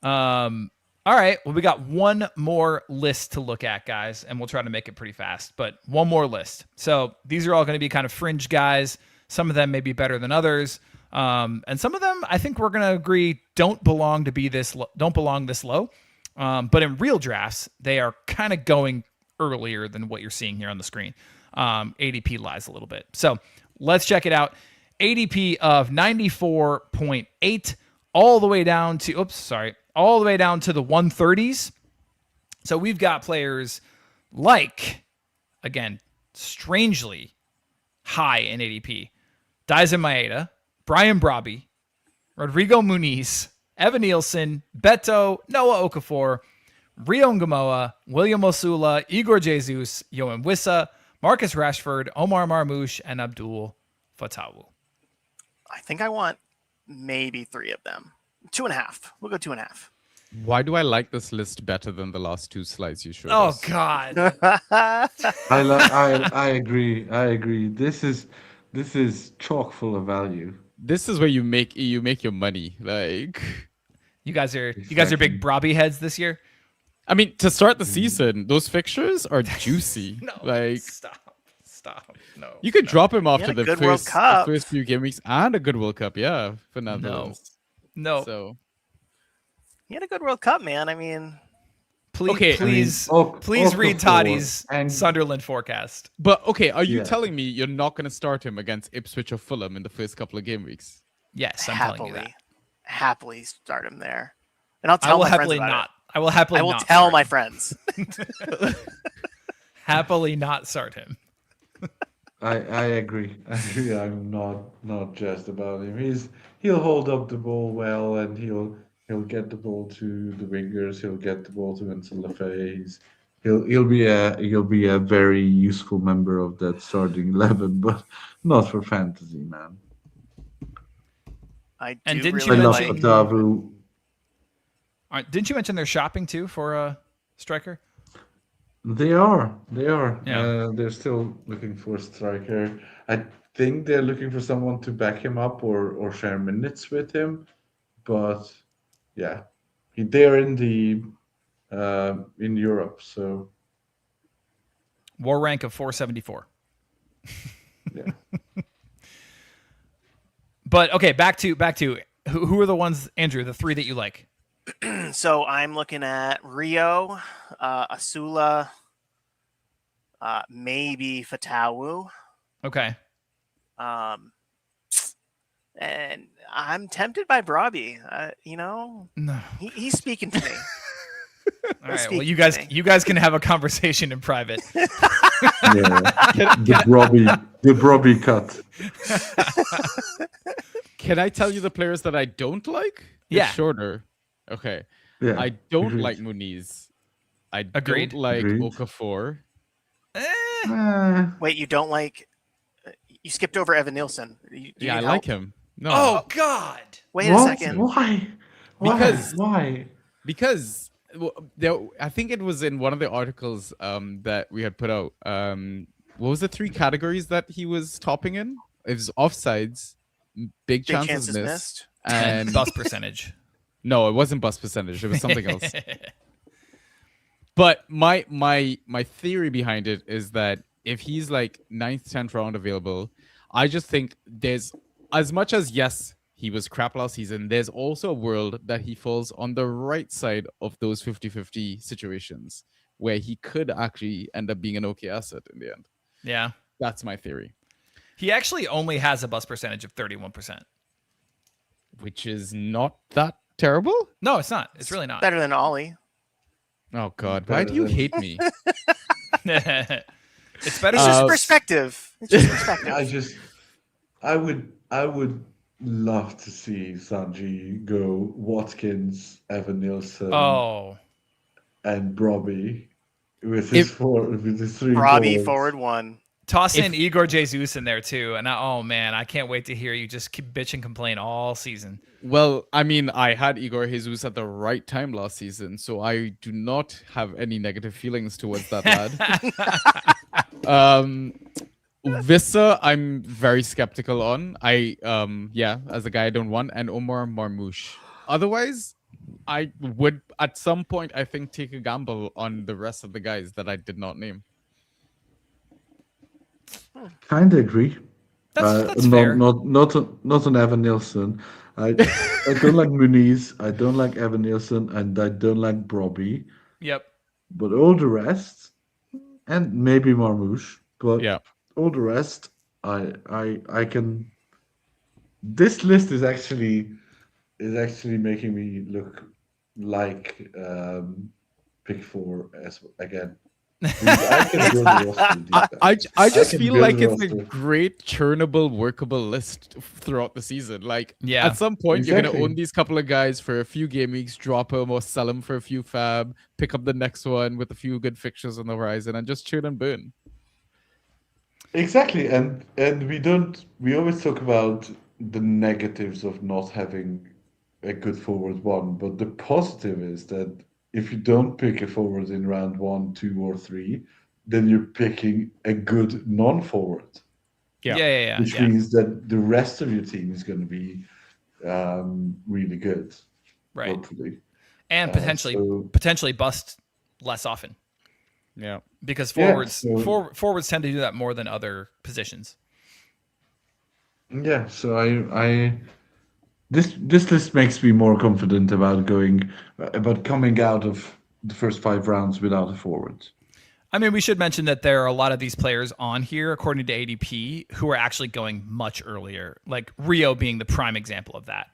All right. Well, we got one more list to look at, guys, and we'll try to make it pretty fast, but one more list. So these are all going to be kind of fringe guys. Some of them may be better than others. And some of them, I think we're going to agree, don't belong this low. But in real drafts, they are kind of going earlier than what you're seeing here on the screen. ADP lies a little bit. So let's check it out. ADP of 94.8 all the way down to, all the way down to the 130s. So we've got players like, again, strangely high in ADP. Daisen Maeda, Brian Brobby, Rodrigo Muniz, Evan Nielsen, Beto, Noah Okafor, Rio Ngamoa, William Osula, Igor Jesus, Yohan Wissa, Marcus Rashford, Omar Marmoush, and Abdul Fatawu. I think I want maybe 3 of them. 2.5. We'll go 2.5. Why do I like this list better than the last 2 slides you showed Oh, us? God. I agree. This is chock full of value. This is where you make your money. Like, You guys are big Brobby heads this year? I mean, to start the season, those fixtures are juicy. No. Like, Stop. No. you could drop him after had a the good World first, Cup. the first few game weeks and a good World Cup, yeah, for Netherlands. No. So He had a good World Cup, man. I mean, Please, Okay, please Okafor read Toddy's and- Sunderland forecast. But okay, are you Yeah. telling me you're not going to start him against Ipswich or Fulham in the first couple of game weeks? Yes, I'm telling you that. happily start him there. And I'll I tell will my friends happily about not. it. I will happily I will not tell start my him. friends. Happily not start him. I agree. I agree. I'm not just about him. He'll hold up the ball well, and he'll get the ball to the wingers. He'll get the ball to Vincent Lefebvre. He'll be a very useful member of that starting 11, but not for fantasy, man. I And do didn't I you really love like. mention- Fatavu. Didn't you mention they're shopping too for a striker? They are. They are. Yeah. They're still looking for a striker. I think they're looking for someone to back him up or share minutes with him. But yeah, they're in Europe. So War rank of 474. yeah, But okay, back to who are the ones, Andrew, the three that you like? So I'm looking at Rio, Asula, maybe Fatawu. Okay. Um, and I'm tempted by Robbie. No. He's speaking to me. All right. Speak Well, to me. you guys can have a conversation in private. yeah. The Robbie cut. Can I tell you the players that I don't like? Yeah. It's shorter. Okay. Yeah, I don't agreed. like Muniz. I Agreed. don't like Agreed. Okafor. Wait, you don't like? You skipped over Evan Nielsen. Do you I need like help? him. No. Oh God. Wait What? a second. Why? Because- Why? Because I think it was in one of the articles that we had put out. What was the three categories that he was topping in? It was offsides, big chances missed, And bust percentage. no, it wasn't bust percentage. It was something else. But my theory behind it is that if he's like 9th, 10th round available, I just think there's, as much as yes, he was crap last season, there's also a world that he falls on the right side of those 50-50 situations where he could actually end up being an okay asset in the end. Yeah. That's my theory. He actually only has a bust percentage of 31%. Which is not that terrible? No, it's not. It's really not. Better than Ollie. Oh God, why do you hate me? It's better. It's than- just perspective. It's just perspective. I would love to see Sanjy go Watkins, Evan Nielsen, oh. and Robbie with his three Robbie forwards. forward one. Toss in Igor Jesus in there too, and oh man, I can't wait to hear you just keep bitch and complain all season. Well, I mean, I had Igor Jesus at the right time last season, so I do not have any negative feelings towards that lad. Vissa, I'm very skeptical on. As a guy I don't want, and Omar Marmouche. Otherwise, I would at some point I think take a gamble on the rest of the guys that I did not name. Kind of agree. That's fair. Not on Evan Nielsen. I don't like Muniz. I don't like Evan Nielsen, and I don't like Robbie. Yep. But all the rest, and maybe Marmouche, but Yeah. all the rest, I can. This list is actually making me look like pick 4 as again. I can build a roster with these guys. I just can feel build like a it's a roster. great churnable, workable list throughout the season. Like, Yeah. at some point, you're Exactly. gonna own these couple of guys for a few game weeks, drop them or sell them for a few fab, pick up the next one with a few good fixtures on the horizon, and just churn and burn. Exactly, and we always talk about the negatives of not having a good forward one, but the positive is that if you don't pick a forward in round 1, 2, or 3, then you're picking a good non-forward, Yeah. which means that the rest of your team is going to be really good, Right. hopefully. And so- potentially bust less often Yeah. because Yeah, forwards tend to do that more than other positions. Yeah, so I this list makes me more confident about coming out of the first 5 rounds without a forward. I mean, we should mention that there are a lot of these players on here, according to ADP, who are actually going much earlier, like Rio being the prime example of that.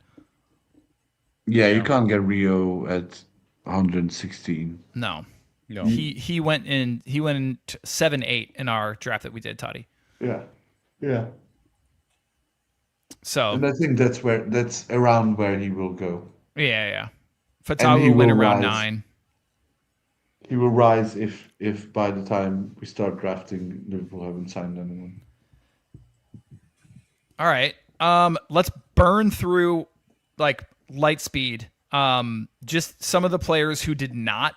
Yeah, you Yeah. can't get Rio at 116. No. No. He went in 7-8 in our draft that we did, Toddy. Yeah, yeah. So And I think that's around where he will go. yeah. And he Fatawu went will around rise. 9. He will rise if by the time we start drafting, Liverpool haven't signed anyone. All right. Let's burn through like light speed. Just some of the players who did not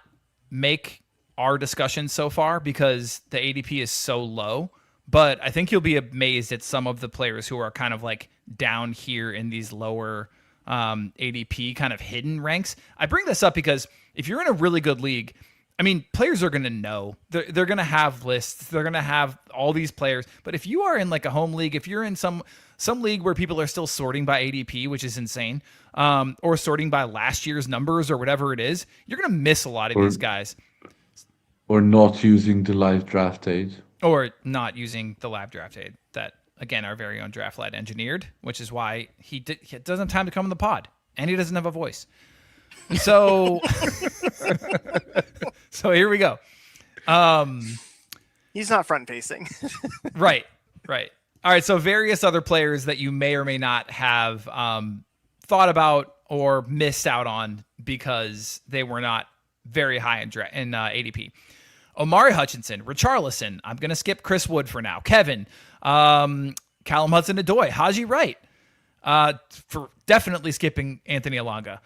make our discussion so far because the ADP is so low. But I think you'll be amazed at some of the players who are kind of like down here in these lower ADP kind of hidden ranks. I bring this up because if you're in a really good league, I mean, players are going to know. They're going to have lists. They're going to have all these players. But if you are in like a home league, if you're in some league where people are still sorting by ADP, which is insane, or sorting by last year's numbers or whatever it is, you're going to miss a lot of these guys. Or not using the live draft aid. Or not using the lab draft aid that, again, our very own draft lad engineered, which is why he doesn't have time to come on the pod. And he doesn't have a voice. So, so here we go. He's not front facing. Right. All right. So various other players that you may or may not have thought about or missed out on because they were not very high in ADP. Omari Hutchinson, Richarlison. I'm going to skip Chris Wood for now. Kevin, Callum Hudson-Odoi, Haji Wright. For definitely skipping Anthony Alanga.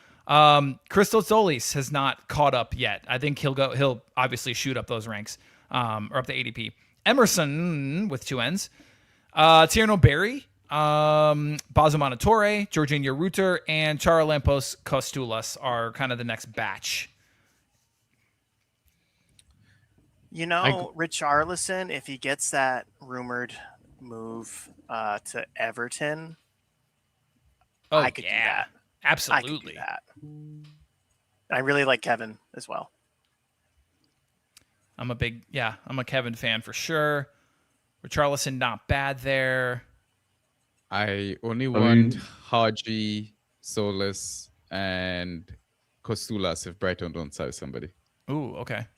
Christos Zolis has not caught up yet. I think he'll obviously shoot up those ranks, or up to ADP. Emerson with 2 N's. Tierno Berry, Bazo Monitore, Jorginho Ruter, and Charalampos Kostulas are kind of the next batch. You know, Richarlison, if he gets that rumored move to Everton, I could do that. Absolutely. I could do that. I really like Kevin as well. I'm a Kevin fan for sure. Richarlison, not bad there. I only want Haji, Solis, and Kostulas if Brighton don't sign somebody. Ooh, okay.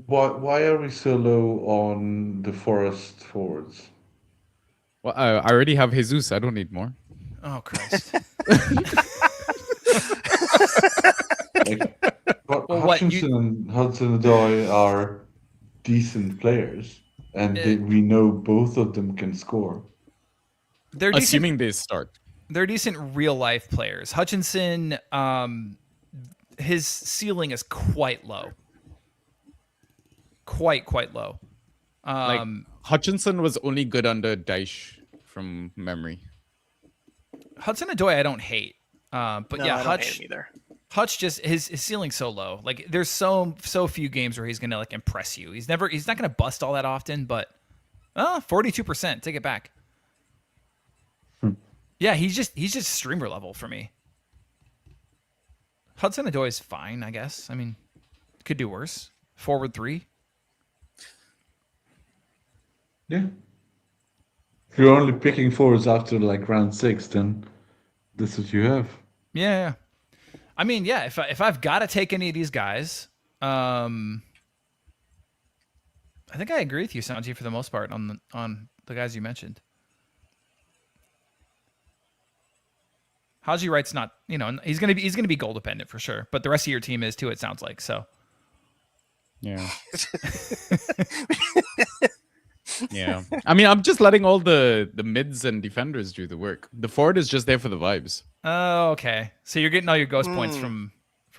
Why are we so low on the Forest forwards? Well, I already have Jesus. I don't need more. Oh, Christ. Hutchinson and Hudson-Odoi are decent players, and we know both of them can score. They're assuming they start. They're decent real life players. Hutchinson, his ceiling is quite low. Quite low. Hutchinson was only good under Dyche from memory. Hudson-Odoi I don't hate. But no, yeah, I don't hate him either. Hutch just his ceiling's so low. Like there's so few games where he's gonna like impress you. He's not gonna bust all that often, but 42%. Take it back. Yeah, he's just streamer level for me. Hudson-Odoi is fine, I guess. I mean, could do worse. Forward 3. Yeah. If you're only picking forwards after like round 6, then that's what you have. Yeah. I mean, yeah. If I've got to take any of these guys, I think I agree with you, Sanjy, for the most part on the guys you mentioned. Haji Wright's not, he's gonna be goal dependent for sure, but the rest of your team is too. It sounds like so. Yeah. Yeah. I mean, I'm just letting all the mids and defenders do the work. The forward is just there for the vibes. Oh, okay. So you're getting all your ghost points from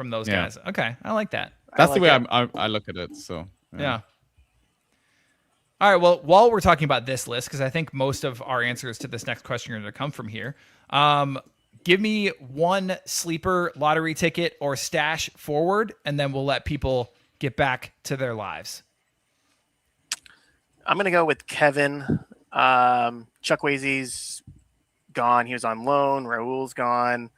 those guys. Okay, I like that. That's the way I look at it. So yeah. All right. Well, while we're talking about this list, because I think most of our answers to this next question are going to come from here. Give me one sleeper lottery ticket or stash forward, and then we'll let people get back to their lives. I'm going to go with Kevin. Chukwueze's gone. He was on loan. Raul's gone.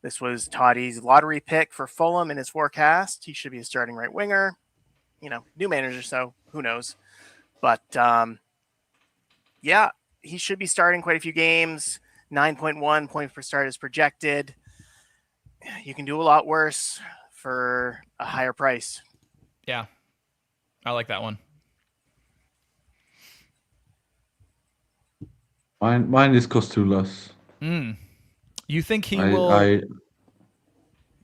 This was Toddy's lottery pick for Fulham in his forecast. He should be a starting right winger. New manager, so who knows? But, yeah, he should be starting quite a few games. 9.1 points per start is projected. you can do a lot worse for a higher price. Yeah, I like that one. Mine is Costulas. You think he I, will? I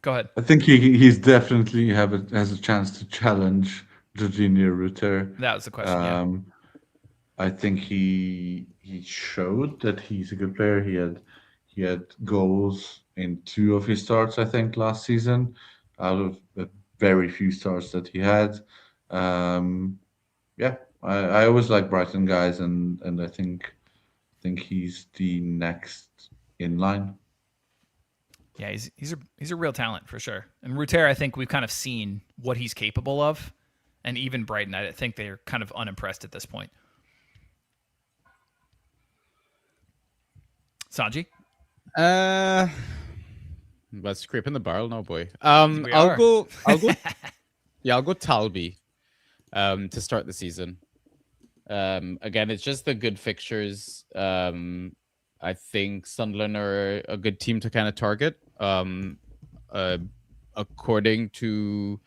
Go ahead. I think he's definitely has a chance to challenge Jorginho Rutter. That was the question. Yeah. I think he showed that he's a good player. He had goals in two of his starts, I think, last season, out of the very few starts that he had. Um, yeah, I always like Brighton guys, and I think he's the next in line. Yeah, he's a real talent for sure. And Ruter, I think we've kind of seen what he's capable of, and even Brighton, I think they're kind of unimpressed at this point. Sanjy, But scraping the barrel now, boy. We are. I'll go. Yeah, I'll go Talby. To start the season. Again, it's just the good fixtures. I think Sunderland are a good team to kind of target. According to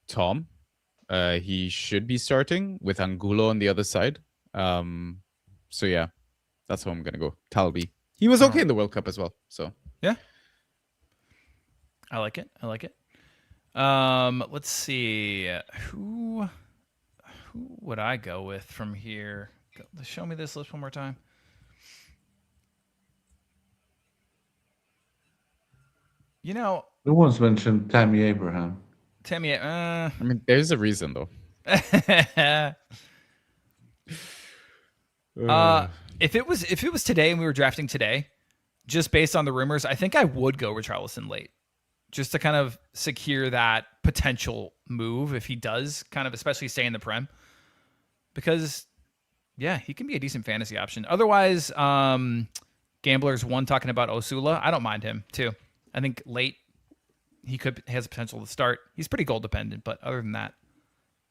Tom, he should be starting with Angulo on the other side. So yeah, that's how I'm gonna go. Talby. He was okay in the World Cup as well. So yeah, I like it. I like it. Let's see who would I go with from here. Show me this list one more time. You know, No one's mentioned Tammy Abraham. Tammy. I mean, there's a reason though. If it was today and we were drafting today, just based on the rumors, I think I would go Richarlison late, just to kind of secure that potential move if he does kind of, especially stay in the Prem, because yeah, he can be a decent fantasy option. Otherwise, Gamblers one talking about Osula, I don't mind him too. I think late he has potential to start. He's pretty goal dependent, but other than that,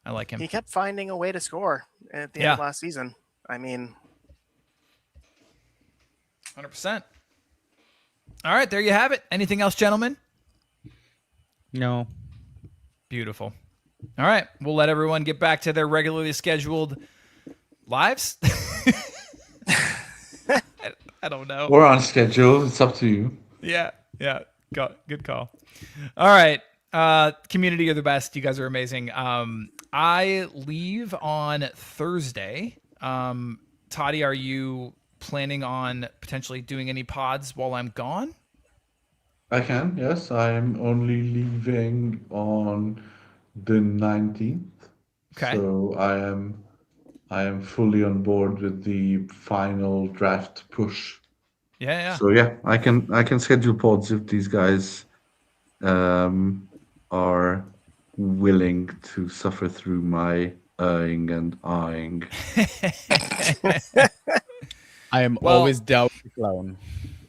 I like him. He kept finding a way to score at the end of last season. I mean, 100%. All right, there you have it. Anything else, gentlemen? No. Beautiful. All right, we'll let everyone get back to their regularly scheduled lives. I don't know. Or on schedule. It's up to you. Yeah. Good call. All right. Community are the best. You guys are amazing. I leave on Thursday. Toddy, are you planning on potentially doing any pods while I'm gone? I can, yes. I'm only leaving on the 19th. Okay. So I am fully on board with the final draft push. Yeah. So yeah, I can schedule pods if these guys are willing to suffer through my and eyeing. I am always down with the clown.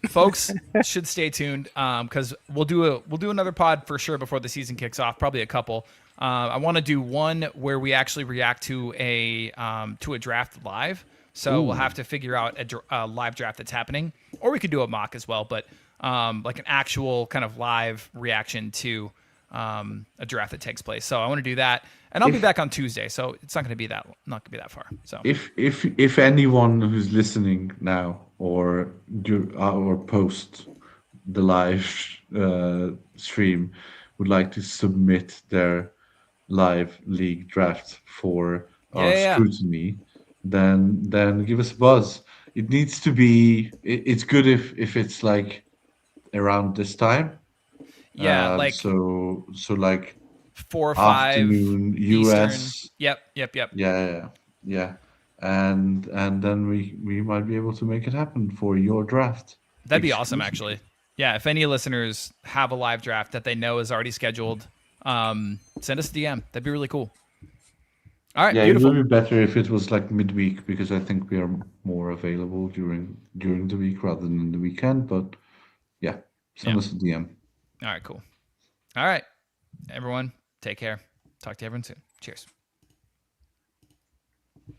Folks should stay tuned because we'll do another pod for sure before the season kicks off, probably a couple. I want to do one where we actually react to a draft live. So we'll have to figure out a live draft that's happening, or we could do a mock as well. But like an actual kind of live reaction to a draft that takes place. So I want to do that, and I'll be back on Tuesday. So it's not going to be that far. So If anyone who's listening now or post the live stream would like to submit their live league draft for our scrutiny, then give us a buzz. It needs to be. It's good if it's like around this time. Yeah, like so like 4 or 5 afternoon US. Yep. Yeah. And then we might be able to make it happen for your draft. That'd be awesome, actually. Yeah, if any listeners have a live draft that they know is already scheduled, send us a DM. That'd be really cool. All right, yeah, beautiful. It would be better if it was like midweek because I think we are more available during the week rather than the weekend. But yeah, send us a DM. All right, cool. All right, everyone, take care. Talk to everyone soon. Cheers.